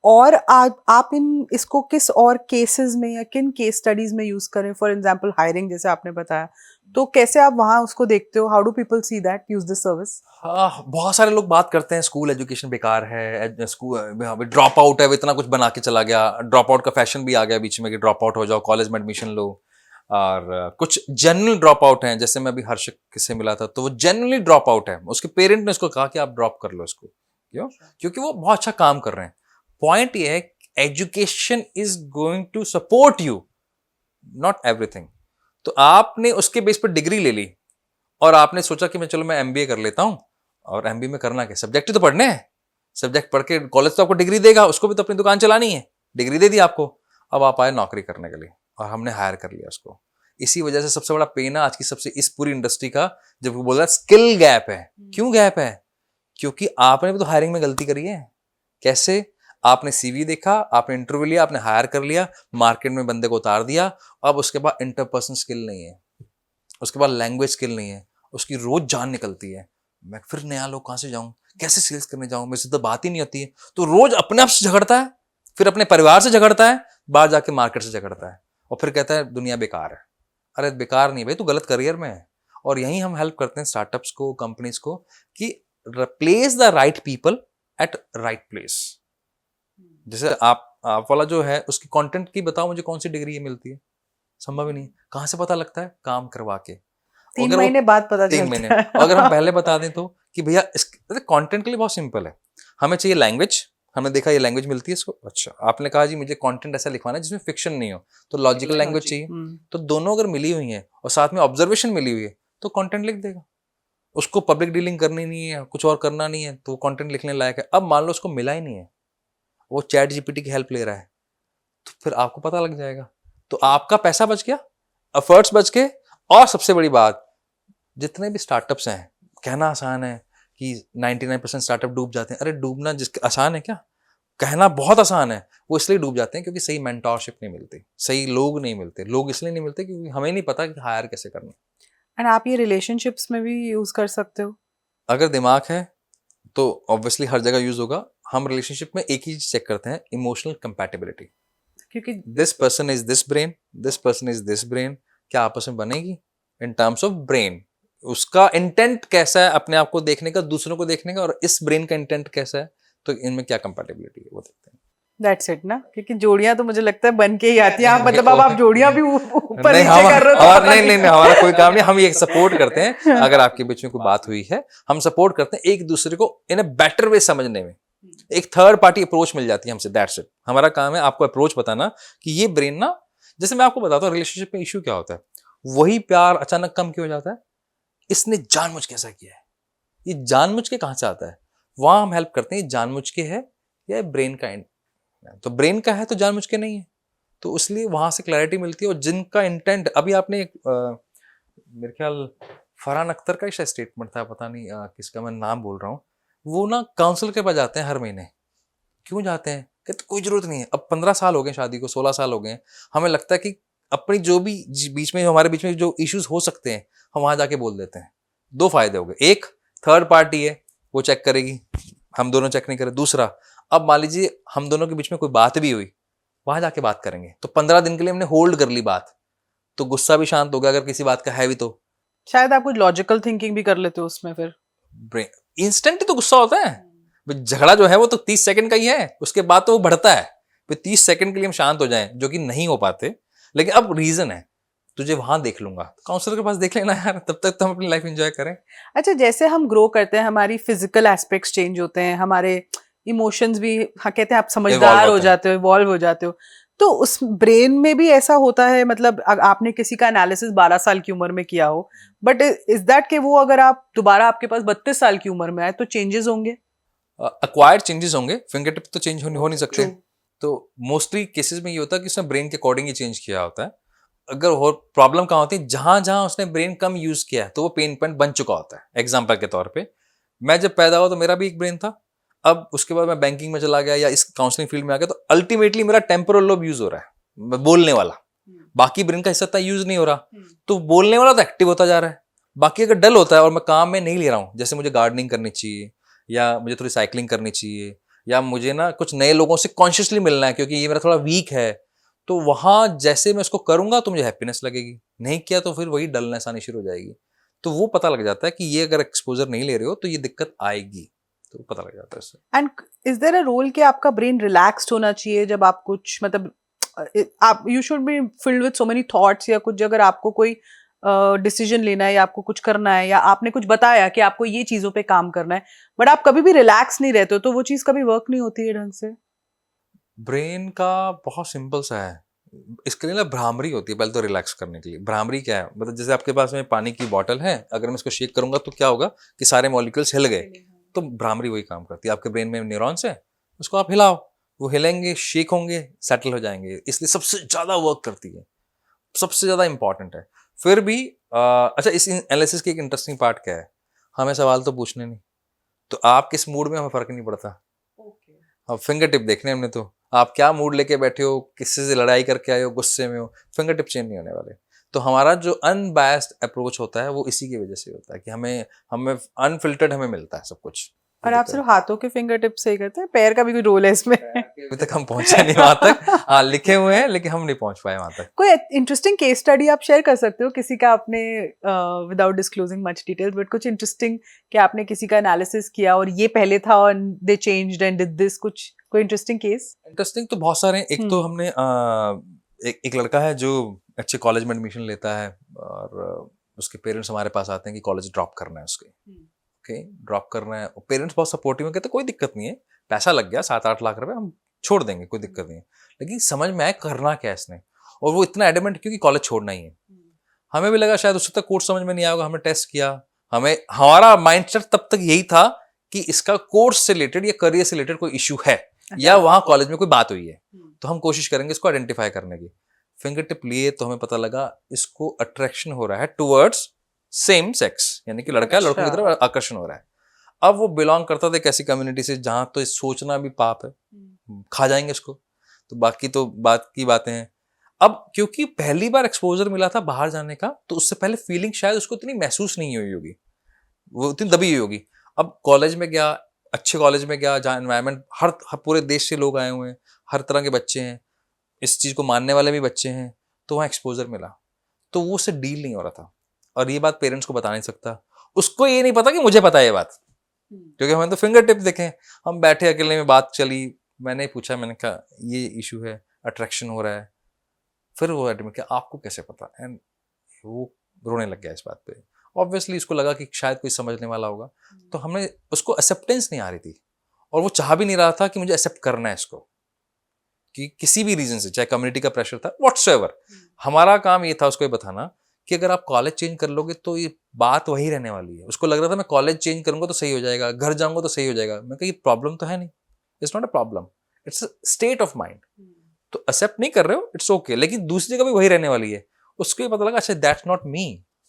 और आप इन इसको किस और केसेस में या किन केस स्टडीज में यूज करें? फॉर एग्जांपल हायरिंग जैसे आपने बताया, तो कैसे आप वहां उसको देखते हो? How do people see that use this service? हाँ, बहुत सारे लोग बात करते हैं स्कूल एजुकेशन बेकार है, स्कूल ड्रॉप आउट है, वो इतना कुछ बना के चला गया, ड्रॉप आउट का फैशन भी आ गया बीच में कि ड्रॉप आउट हो जाओ, कॉलेज में एडमिशन लो। और कुछ जनरल ड्रॉप आउट हैं, जैसे मैं अभी हर्षित से मिला था, तो वो जनरली ड्रॉप आउट है, उसके पेरेंट ने उसको कहा कि आप ड्रॉप कर लो इसको, क्यों? क्योंकि वो बहुत अच्छा काम कर रहे हैं। पॉइंट ये है, education is going to support you, not everything. तो आपने उसके बेस पर डिग्री ले ली और आपने सोचा कि मैं चलो मैं एमबीए कर लेता हूं, और एमबीए में करना क्या, सब्जेक्ट ही तो पढ़ने हैं, सब्जेक्ट पढ़ के कॉलेज तो आपको डिग्री देगा, उसको भी तो अपनी दुकान चलानी है, डिग्री दे दी आपको, अब आप आए नौकरी करने के लिए और हमने हायर कर लिया उसको। इसी वजह से सबसे बड़ा पेन है आज की सबसे इस पूरी इंडस्ट्री का, जब वो बोल रहा है स्किल गैप है। क्यों गैप है? क्योंकि आपने भी तो हायरिंग में गलती करी है। कैसे? आपने सीवी देखा, आपने इंटरव्यू लिया, आपने हायर कर लिया, मार्केट में बंदे को उतार दिया, अब उसके बाद इंटरपर्सनल स्किल नहीं है, उसके बाद लैंग्वेज स्किल नहीं है, उसकी रोज जान निकलती है, मैं फिर नया लोग कहां से जाऊं, कैसे सेल्स करने जाऊं, मेरे से तो बात ही नहीं होती है, तो रोज अपने आप से झगड़ता है, फिर अपने परिवार से झगड़ता है, बाहर जाके मार्केट से झगड़ता है, और फिर कहता है दुनिया बेकार है। अरे बेकार नहीं भाई, तू गलत करियर में है। और यही हम हेल्प करते हैं स्टार्टअप्स को, कंपनीज को, कि replace the right people at right place. जैसे आप वाला जो है, उसकी कंटेंट की बताओ मुझे कौन सी डिग्री मिलती है, संभव ही नहीं। कहां से पता लगता है? काम करवा के। 3 महीने बाद पता 3 चलता महीने है। अगर हम पहले बता दें तो कि भैया इस कंटेंट के लिए बहुत सिंपल है, हमें चाहिए लैंग्वेज, हमने देखा ये लैंग्वेज मिलती है इसको, अच्छा आपने कहा जी मुझे कंटेंट ऐसा लिखवाना है जिसमें फिक्शन नहीं हो, तो लॉजिकल लैंग्वेज चाहिए, तो दोनों अगर मिली हुई है और साथ में ऑब्जर्वेशन मिली हुई है तो कंटेंट लिख देगा। उसको पब्लिक डीलिंग करनी नहीं है, कुछ और करना नहीं है, तो कंटेंट लिखने लायक है। अब मान लो उसको मिला ही नहीं है, वो चैट जीपीटी की हेल्प ले रहा है, तो फिर आपको पता लग जाएगा, तो आपका पैसा बच गया, एफर्ट्स बच गए। और सबसे बड़ी बात, जितने भी स्टार्टअप्स हैं, कहना आसान है कि 99% स्टार्टअप डूब जाते हैं, अरे डूबना जिसके आसान है क्या? कहना बहुत आसान है, वो इसलिए डूब जाते हैं क्योंकि सही मेंटोरशिप नहीं मिलती, सही लोग नहीं मिलते। लोग इसलिए नहीं मिलते क्योंकि हमें नहीं पता कि हायर कैसे करना। एंड आप ये रिलेशनशिप्स में भी यूज कर सकते हो? अगर दिमाग है तो ऑब्वियसली हर जगह यूज होगा। हम रिलेशनशिप में एक ही चीज चेक करते हैं, इमोशनल कंपैटिबिलिटी। क्योंकि this person is this brain, this person is this brain, क्या आपस में बनेगी इन टर्म्स ऑफ ब्रेन? उसका इंटेंट कैसा है अपने आप को देखने का, दूसरों को देखने का, और इस ब्रेन का इंटेंट कैसा है, तो इनमें क्या कंपैटिबिलिटी है वो देखते हैं। दैट्स इट ना, क्योंकि जोड़ियां तो मुझे लगता है बन के ही आती हैं। आप मतलब अब आप जोड़ियां भी ऊपर नहीं, नीचे कर रहे हो तो पता नहीं, हमारा कोई काम नहीं, हम ये सपोर्ट करते हैं। अगर आपके बीच में कोई बात हुई है, हम सपोर्ट करते हैं एक दूसरे को इन अ बेटर वे समझने में। एक थर्ड पार्टी अप्रोच मिल जाती है हमसे, दैट्स इट। हमारा काम है आपको अप्रोच बताना कि ये ब्रेन ना, जैसे मैं आपको बताता हूँ रिलेशनशिप में इश्यू क्या होता है, वही प्यार अचानक कम क्यों हो जाता है, इसने जानबूझ के ऐसा किया है, ये जानबूझ के कहां से आता है, वहां हम हेल्प करते हैं, जानबूझ के है या ब्रेन का एंड। तो ब्रेन का है तो जानबूझ के नहीं है, तो इसलिए वहां से क्लैरिटी मिलती है। और जिनका इंटेंट, अभी आपने मेरे ख्याल फरहान अख्तर का ही स्टेटमेंट था, पता नहीं किसका मैं नाम बोल रहा हूँ, वो ना काउंसिल के पास जाते हैं हर महीने। क्यों जाते हैं? कहते कोई जरूरत नहीं है, अब 15 साल हो गए शादी को, 16 साल हो गए, हमें लगता है कि अपनी जो भी बीच में, हमारे बीच में जो इश्यूज हो सकते हैं हम वहां जाके बोल देते हैं। दो फायदे हो गए, एक थर्ड पार्टी है वो चेक करेगी, हम दोनों चेक नहीं करें। दूसरा, अब मान लीजिए हम दोनों के बीच में कोई बात भी हुई, वहां जाके बात करेंगे, तो 15 दिन के लिए हमने होल्ड कर ली बात, तो गुस्सा भी शांत हो गया अगर किसी बात का है भी तो। शायद आप कुछ लॉजिकल थिंकिंग भी कर लेते हो उसमें फिर। इंस्टेंट ही तो गुस्सा होता है, झगड़ा जो है वो तो 30 सेकंड का ही है, उसके बाद तो वो बढ़ता है। फिर 30 सेकंड के लिए हम शांत हो जाएं, जो कि नहीं हो पाते। लेकिन अब रीजन है, तुझे वहां देख लूंगा, काउंसलर के पास देख लेना यार, तब तक तो हम अपनी लाइफ एंजॉय करें। अच्छा, जैसे हम ग्रो करते हैं हमारी फिजिकल एस्पेक्ट्स चेंज होते हैं, हमारे इमोशंस भी, हाँ कहते हैं आप समझदार हो जाते हो, इवॉल्व हो जाते हो, तो उस ब्रेन में भी ऐसा होता है? मतलब आपने किसी का एनालिसिस 12 साल की उम्र में किया हो, बट इज दैट कि वो अगर आप दोबारा आपके पास 32 साल की उम्र में आए तो चेंजेस होंगे? अक्वायर्ड चेंजेस होंगे, फिंगर टिप तो चेंज हो नहीं सकते। True. तो मोस्टली केसेस में ये होता है कि उसने ब्रेन के अकॉर्डिंग ही चेंज किया होता है। अगर और प्रॉब्लम कहाँ होती है, जहां जहां उसने ब्रेन कम यूज किया है तो वो पेन पॉइंट बन चुका होता है। एग्जाम्पल के तौर पे, मैं जब पैदा हुआ तो मेरा भी एक ब्रेन था, अब उसके बाद मैं बैंकिंग में चला गया या इस काउंसलिंग फील्ड में आ गया, तो अल्टीमेटली मेरा टेम्पोरल लोब यूज हो रहा है, बोलने वाला। बाकी ब्रेन का हिस्सा इतना यूज नहीं हो रहा, तो बोलने वाला तो एक्टिव होता जा रहा है। बाकी अगर डल होता है और मैं काम में नहीं ले रहा हूँ, जैसे मुझे गार्डनिंग करनी चाहिए, या मुझे थोड़ी साइकिलिंग करनी चाहिए, या मुझे ना कुछ नए लोगों से कॉन्शियसली मिलना है क्योंकि ये मेरा थोड़ा वीक है, तो वहां जैसे मैं उसको करूंगा तो मुझे हैप्पीनेस लगेगी, नहीं किया तो फिर वही डलनेस आनी शुरू हो जाएगी। तो वो पता लग जाता है कि ये अगर एक्सपोजर नहीं ले रहे हो तो ये दिक्कत आएगी, तो पता लग जाता है इससे। And is there a role कि आपका ब्रेन रिलैक्स्ड होना चाहिए जब आप कुछ, मतलब आप, you should be filled with so many thoughts, या कुछ अगर आपको कोई डिसीजन लेना है या आपको कुछ करना है, या आपने कुछ बताया कि आपको ये चीजों पे काम करना है, बट आप कभी भी रिलैक्स नहीं रहते हो, तो वो चीज कभी वर्क नहीं होती है ढंग से? ब्रेन का बहुत सिंपल सा है, इसके लिए ना भ्रामरी होती है पहले तो रिलैक्स करने के लिए। भ्रामरी क्या है, मतलब जैसे आपके पास में पानी की बॉटल है, अगर मैं इसको शेक करूंगा तो क्या होगा कि सारे मॉलिक्यूल्स हिल गए, तो भ्रामरी वही काम करती है। आपके ब्रेन में न्यूरॉन्स है, उसको आप हिलाओ, वो हिलेंगे, शेक होंगे, सेटल हो जाएंगे, इसलिए सबसे ज्यादा वर्क करती है, सबसे ज्यादा इंपॉर्टेंट है। फिर भी अच्छा, इस एनालिसिस की एक इंटरेस्टिंग पार्ट क्या है, हमें सवाल तो पूछने नहीं, तो आप किस मूड में हमें फर्क नहीं पड़ता। अब फिंगर टिप देखने हमने, तो आप क्या मूड लेके बैठे हो, किससे से लड़ाई करके आए हो, गुस्से में हो, फिंगर टिप चेंज नहीं होने वाले। तो हमारा जो अनबायस्ड अप्रोच होता है वो इसी की वजह से होता है कि हमें हमें अनफिल्टर्ड हमें मिलता है सब कुछ। और आप सिर्फ हाथों के फिंगर टिप से ही करते हैं? पैर का भी कोई रोल है इसमें? अभी तक हम पहुंचे नहीं वहां तक, हाँ लिखे हुए हैं लेकिन हम नहीं पहुंच पाए वहां तक। कोई इंटरेस्टिंग केस स्टडी आप शेयर कर सकते हो किसी का, आपने without disclosing much details, but कुछ इंटरेस्टिंग कि आपने किसी का एनालिसिस किया और ये पहले था और they changed and did this, कुछ कोई इंटरेस्टिंग केस? इंटरेस्टिंग तो बहुत सारे हैं। एक तो हमने एक लड़का है जो अच्छे कॉलेज में एडमिशन लेता है, और उसके पेरेंट्स हमारे पास आते हैं कि कॉलेज ड्रॉप करना है उसके, ओके ड्रॉप करना है, पेरेंट्स बहुत सपोर्टिव है, कहते कोई दिक्कत नहीं है, पैसा लग गया 7-8 लाख रुपए, हम छोड़ देंगे, कोई दिक्कत नहीं है। लेकिन समझ में आया करना क्या है इसने, और वो इतना एडमेंट क्योंकि कॉलेज छोड़ना ही है। हमें भी लगा शायद उससे तक कोर्स समझ में नहीं आएगा, हमने टेस्ट किया, हमें हमारा माइंडसेट तब तक यही था कि इसका कोर्स से रिलेटेड या करियर से रिलेटेड कोई इश्यू है, या वहां कॉलेज में कोई बात हुई है, तो हम कोशिश करेंगे इसको आइडेंटिफाई करने की। फिंगर टिप लिए तो हमें पता लगा इसको अट्रैक्शन हो रहा है टुवर्ड्स सेम सेक्स, यानी कि लड़का लड़कों की तरफ आकर्षण हो रहा है। अब वो बिलोंग करता था एक ऐसी कम्युनिटी से जहां तो सोचना भी पाप है, खा जाएंगे इसको, तो बाकी तो बात की बातें हैं। अब क्योंकि पहली बार एक्सपोजर मिला था बाहर जाने का, तो उससे पहले फीलिंग शायद उसको इतनी महसूस नहीं हुई होगी, वो इतनी दबी हुई होगी। अब कॉलेज में गया, अच्छे कॉलेज में गया जहाँ एनवायरनमेंट हर पूरे देश से लोग आए हुए हैं, हर तरह के बच्चे हैं, इस चीज को मानने वाले भी बच्चे हैं, तो वहाँ एक्सपोजर मिला, तो वो उससे डील नहीं हो रहा था। और ये बात पेरेंट्स को बता नहीं सकता, उसको ये नहीं पता कि मुझे पता है ये बात, क्योंकि हमने तो फिंगर टिप देखे, हम बैठे अकेले में बात चली, मैंने पूछा, मैंने कहा ये इशू है, अट्रैक्शन हो रहा है, फिर वो एडमिट किया, आपको कैसे पता, एंड वो रोने लग गया इस बात पे। ऑब्वियसली इसको लगा कि शायद कोई समझने वाला होगा, तो हमें उसको एक्सेप्टेंस नहीं आ रही थी, और वो चाह भी नहीं रहा था कि मुझे एक्सेप्ट करना है इसको, कि किसी भी रीजन से, चाहे कम्युनिटी का प्रेशर था, व्हाट्सएवर। हमारा काम ये था उसको ये बताना कि अगर आप कॉलेज चेंज कर लोगे तो ये बात वही रहने वाली है। उसको लग रहा था मैं कॉलेज चेंज करूंगा तो सही हो जाएगा, घर जाऊंगा तो सही हो जाएगा। मैं कहा ये प्रॉब्लम तो है नहीं, it's not a problem, it's a state of mind. तो एक्सेप्ट नहीं कर रहे हो, इट्स ओके, लेकिन दूसरी जगह भी वही रहने वाली है। उसको ये पता लगा अच्छा that's not me,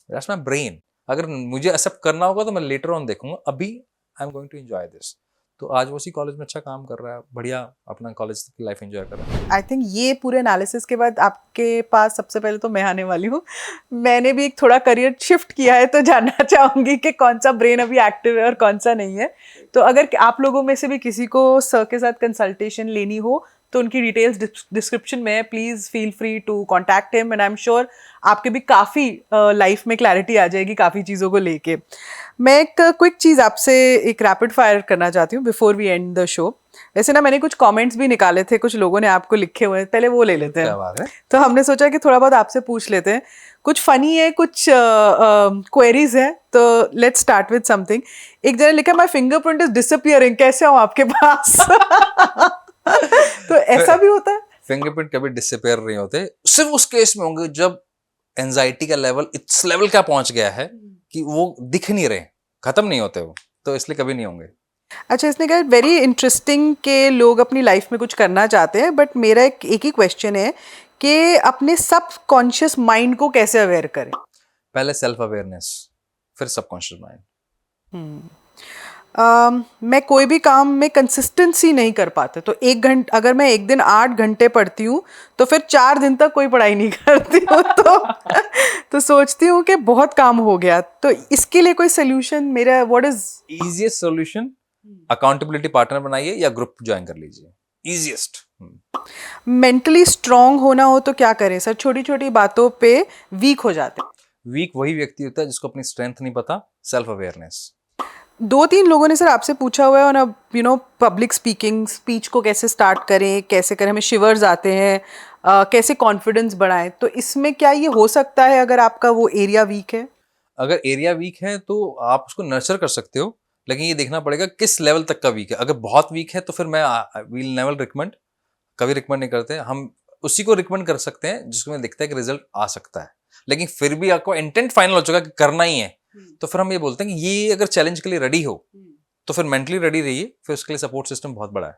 that's my brain. अगर मुझे एक्सेप्ट करना होगा तो मैं लेटर ऑन देखूंगा, अभी I am going to enjoy this. तो आज वो उसी कॉलेज में अच्छा काम कर रहा है, बढ़िया अपना कॉलेज की लाइफ एंजॉय कर रहा है। आई थिंक ये पूरे एनालिसिस के बाद आपके पास सबसे पहले तो मैं आने वाली हूँ। मैंने भी एक थोड़ा करियर शिफ्ट किया है, तो जानना चाहूंगी कि कौन सा ब्रेन अभी एक्टिव है और कौन सा नहीं है। तो अगर आप लोगों में से भी किसी को सर के साथ कंसल्टेशन लेनी हो तो उनकी डिटेल्स डिस्क्रिप्शन में है, please feel free to contact him, and I am sure आपके भी काफ़ी लाइफ में क्लैरिटी आ जाएगी काफ़ी चीज़ों को लेके। मैं एक क्विक चीज़ आपसे एक रैपिड फायर करना चाहती हूँ before we end the show. वैसे ना मैंने कुछ कमेंट्स भी निकाले थे, कुछ लोगों ने आपको लिखे हुए हैं, पहले वो ले लेते क्या बात हैं। है। तो हमने सोचा कि थोड़ा बहुत आपसे पूछ लेते हैं, कुछ फनी है, कुछ क्वेरीज है, तो लेट्स स्टार्ट विद समथिंग। एक जने लिखा माय फिंगरप्रिंट इज डिसअपियरिंग, कैसे हूँ आपके पास? तो ऐसा भी होता है? फिंगरप्रिंट कभी डिसअपियर नहीं होते, सिर्फ उस केस में होंगे जब एंजाइटी का लेवल इस लेवल का पहुंच गया है कि वो दिख नहीं रहे, खत्म नहीं होते वो, तो इसलिए कभी नहीं होंगे। अच्छा, इसने कहा वेरी इंटरेस्टिंग के लोग अपनी लाइफ में कुछ करना चाहते हैं, बट मेरा एक ही क्वेश्चन है कि अपने सब कॉन्शियस माइंड को कैसे अवेयर करें? पहले सेल्फ अवेयरनेस, फिर सबकॉन्शियस माइंड। मैं कोई भी काम में कंसिस्टेंसी नहीं कर पाते, तो अगर मैं एक दिन 8 घंटे पढ़ती हूँ तो फिर 4 दिन तक कोई पढ़ाई नहीं करती हूँ, तो सोचती हूँ कि बहुत काम हो गया। तो इसके लिए कोई सोल्यूशन मेरा, what is easiest solution, accountability partner बनाइए या ग्रुप ज्वाइन कर लीजिए, इजीएस्ट। मेंटली स्ट्रांग होना हो तो क्या करें सर? छोटी छोटी बातों पे वीक हो जाते हैं। वीक वही व्यक्ति होता है जिसको अपनी स्ट्रेंथ नहीं पता, सेल्फ अवेयरनेस। 2-3 लोगों ने सर आपसे पूछा हुआ है ऑन पब्लिक स्पीकिंग, स्पीच को कैसे स्टार्ट करें, कैसे करें, हमें शिवर्स आते हैं, कैसे कॉन्फिडेंस बढ़ाएं, तो इसमें क्या ये हो सकता है अगर आपका वो एरिया वीक है? अगर एरिया वीक है तो आप उसको नर्चर कर सकते हो, लेकिन ये देखना पड़ेगा किस लेवल तक का वीक है। अगर बहुत वीक है तो फिर मैं विल नेवर रिकमेंड, कभी रिकमेंड नहीं करते। हम उसी को रिकमेंड कर सकते हैं जिसमें दिखता है कि रिजल्ट आ सकता है, लेकिन फिर भी आपको इंटेंट फाइनल हो चुका कि करना ही है, तो फिर हम ये बोलते हैं कि ये अगर चैलेंज के लिए रेडी हो तो फिर मेंटली रेडी रहिए, फिर उसके लिए सपोर्ट सिस्टम बहुत बड़ा है।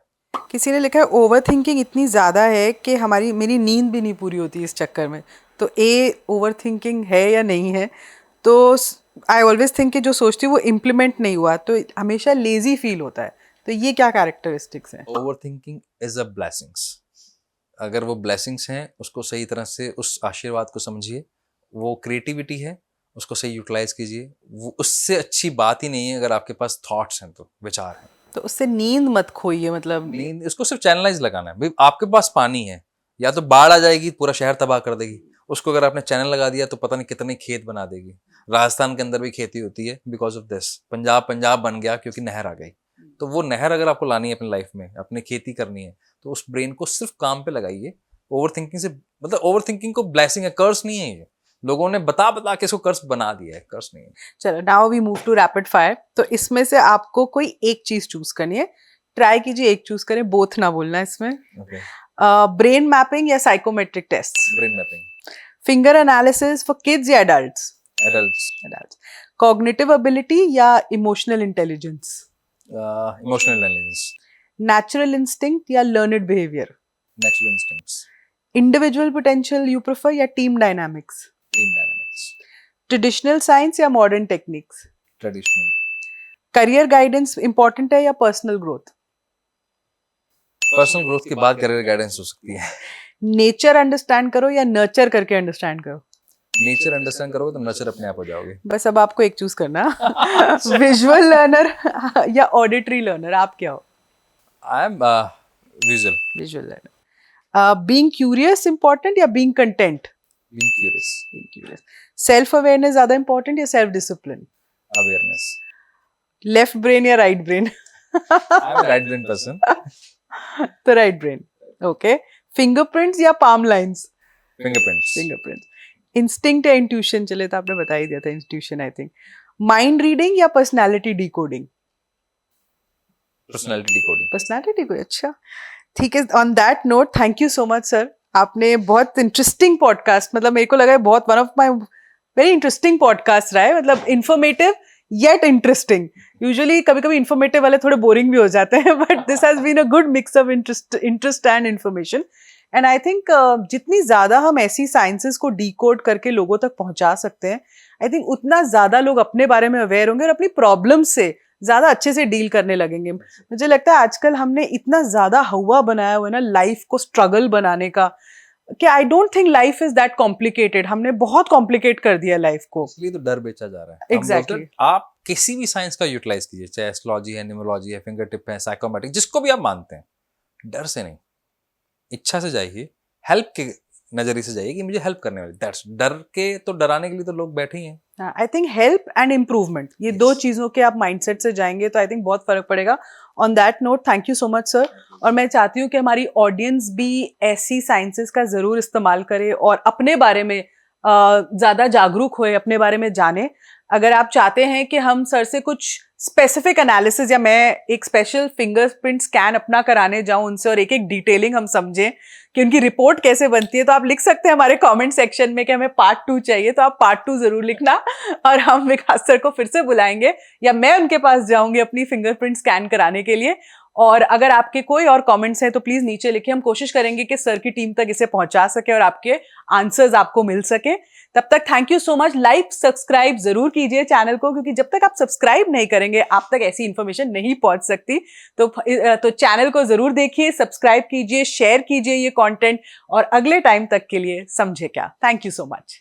किसी ने लिखा है ओवर थिंकिंग इतनी ज़्यादा है कि मेरी नींद भी नहीं पूरी होती इस चक्कर में, तो ओवर थिंकिंग है या नहीं है? तो आई ऑलवेज थिंक कि जो सोचती हूँ वो इम्प्लीमेंट नहीं हुआ तो हमेशा लेजी फील होता है, तो ये क्या कैरेक्टरिस्टिक्स हैं? Over thinking is a blessings. अगर वो ब्लेसिंग्स हैं उसको सही तरह से, उस आशीर्वाद को समझिए, वो क्रिएटिविटी है, उसको सही यूटिलाइज कीजिए। वो उससे अच्छी बात ही नहीं है अगर आपके पास थॉट्स हैं, तो विचार हैं। तो उससे नींद मत खोइए, मतलब नींद, इसको सिर्फ चैनलाइज लगाना है। भाई आपके पास पानी है, या तो बाढ़ आ जाएगी पूरा शहर तबाह कर देगी, उसको अगर आपने चैनल लगा दिया तो पता नहीं कितने खेत बना देगी। राजस्थान के अंदर भी खेती होती है बिकॉज ऑफ दिस, पंजाब बन गया क्योंकि नहर आ गई। तो वो नहर अगर आपको लानी है अपनी लाइफ में, अपनी खेती करनी है, तो उस ब्रेन को सिर्फ काम पे लगाइए। ओवर थिंकिंग से, मतलब ओवर थिंकिंग को ब्लेसिंग है, कर्स नहीं है ये। लोगों ने बता के इसको कर्स बना दिया है, कर्स नहीं है। चलो now we move to rapid fire. तो इसमें से आपको कोई एक चीज चूज करनी है, ट्राई कीजिए, एक चूज करें, बोथ ना बोलना इसमें। ओके। ब्रेन मैपिंग या psychometric test? Brain mapping. Finger analysis for kids या एडल्ट्स? एडल्ट्स। कॉग्निटिव एबिलिटी या emotional intelligence? Emotional intelligence. Natural instinct या learned behaviour? Natural instincts. Individual potential you prefer या team dynamics? Team dynamics. Traditional science या modern techniques? Traditional. Career guidance important है या personal growth? Personal growth के बाद career guidance हो सकती है। नेचर अंडरस्टैंड करो या नर्चर करके अंडरस्टैंड करो? नेचर अंडरस्टैंड करोगे तो नर्चर अपने आप हो जाओगे। बस अब आपको एक चूज करना। विजुअल लर्नर या ऑडिटरी लर्नर, आप क्या हो? I am visual learner. Being curious important या being content? Being curious. Self awareness ज्यादा इंपॉर्टेंट या self discipline? Awareness. Left brain या right brain? I am right brain person. तो राइट ब्रेन, ओके। फिंगरप्रिंट्स या palm lines? Fingerprints. Instinct या intuition? चले तो आपने बता ही दिया था, intuition I think. Mind reading या personality decoding? Personality decoding. Personality decoding, अच्छा ठीक है। On that note, thank you so much sir, आपने बहुत इंटरेस्टिंग पॉडकास्ट, मतलब मेरे को लगा है बहुत one of my very interesting podcast रहा है, मतलब इन्फॉर्मेटिव येट इंटरेस्टिंग। यूजुअली कभी कभी इन्फॉर्मेटिव वाले थोड़े बोरिंग भी हो जाते हैं, but this has been a good mix of interest and information. And I think जितनी ज्यादा हम ऐसी साइंसेस को डिकोड करके लोगों तक पहुंचा सकते हैं, आई थिंक उतना ज्यादा लोग अपने बारे में अवेयर होंगे और अपनी प्रॉब्लम से ज्यादा अच्छे से डील करने लगेंगे. मुझे लगता है आजकल हमने इतना ज्यादा हवा बनाया हुआ है ना लाइफ को स्ट्रगल बनाने का, कि I don't think life is that complicated. हमने बहुत कॉम्प्लिकेट कर दिया लाइफ को. इसलिए तो डर बेचा जा रहा है. Exactly. आप किसी भी साइंस का यूटिलाइज कीजिए, चाहे एस्ट्रोलॉजी है, न्यूमरोलॉजी है, फिंगर टिप है, साइकोमेट्रिक, जिसको भी आप मानते हैं, डर से नहीं, इच्छा से जाइए, हेल्प के नजरिए से जाइए कि मुझे हेल्प करने वाली. दैट्स डर के तो डराने के लिए तो लोग बैठे ही हैं. I think help and improvement, ये Yes. दो चीजों के आप माइंडसेट से जाएंगे तो आई थिंक बहुत फर्क पड़ेगा. On that note, thank you so much sir. और मैं चाहती हूँ कि हमारी ऑडियंस भी ऐसी साइंसेस का जरूर इस्तेमाल करे और अपने बारे में ज्यादा जागरूक होए, अपने बारे में जाने. अगर आप चाहते हैं कि हम सर से कुछ स्पेसिफिक एनालिसिस या मैं एक स्पेशल फिंगरप्रिंट स्कैन अपना कराने जाऊं उनसे और एक एक डिटेलिंग हम समझें कि उनकी रिपोर्ट कैसे बनती है, तो आप लिख सकते हैं हमारे कमेंट सेक्शन में कि हमें पार्ट 2 चाहिए. तो आप पार्ट 2 जरूर लिखना और हम विकास सर को फिर से बुलाएंगे या मैं उनके पास जाऊंगी अपनी फिंगरप्रिंट स्कैन कराने के लिए. और अगर आपके कोई और कमेंट्स हैं तो प्लीज नीचे लिखिए. हम कोशिश करेंगे कि सर की टीम तक इसे पहुंचा सके और आपके आंसर्स आपको मिल सके. तब तक thank you so much. Like subscribe जरूर कीजिए चैनल को, क्योंकि जब तक आप सब्सक्राइब नहीं करेंगे आप तक ऐसी इंफॉर्मेशन नहीं पहुंच सकती. तो चैनल को जरूर देखिए, सब्सक्राइब कीजिए, शेयर कीजिए ये कंटेंट. और अगले टाइम तक के लिए समझे क्या. Thank you so much.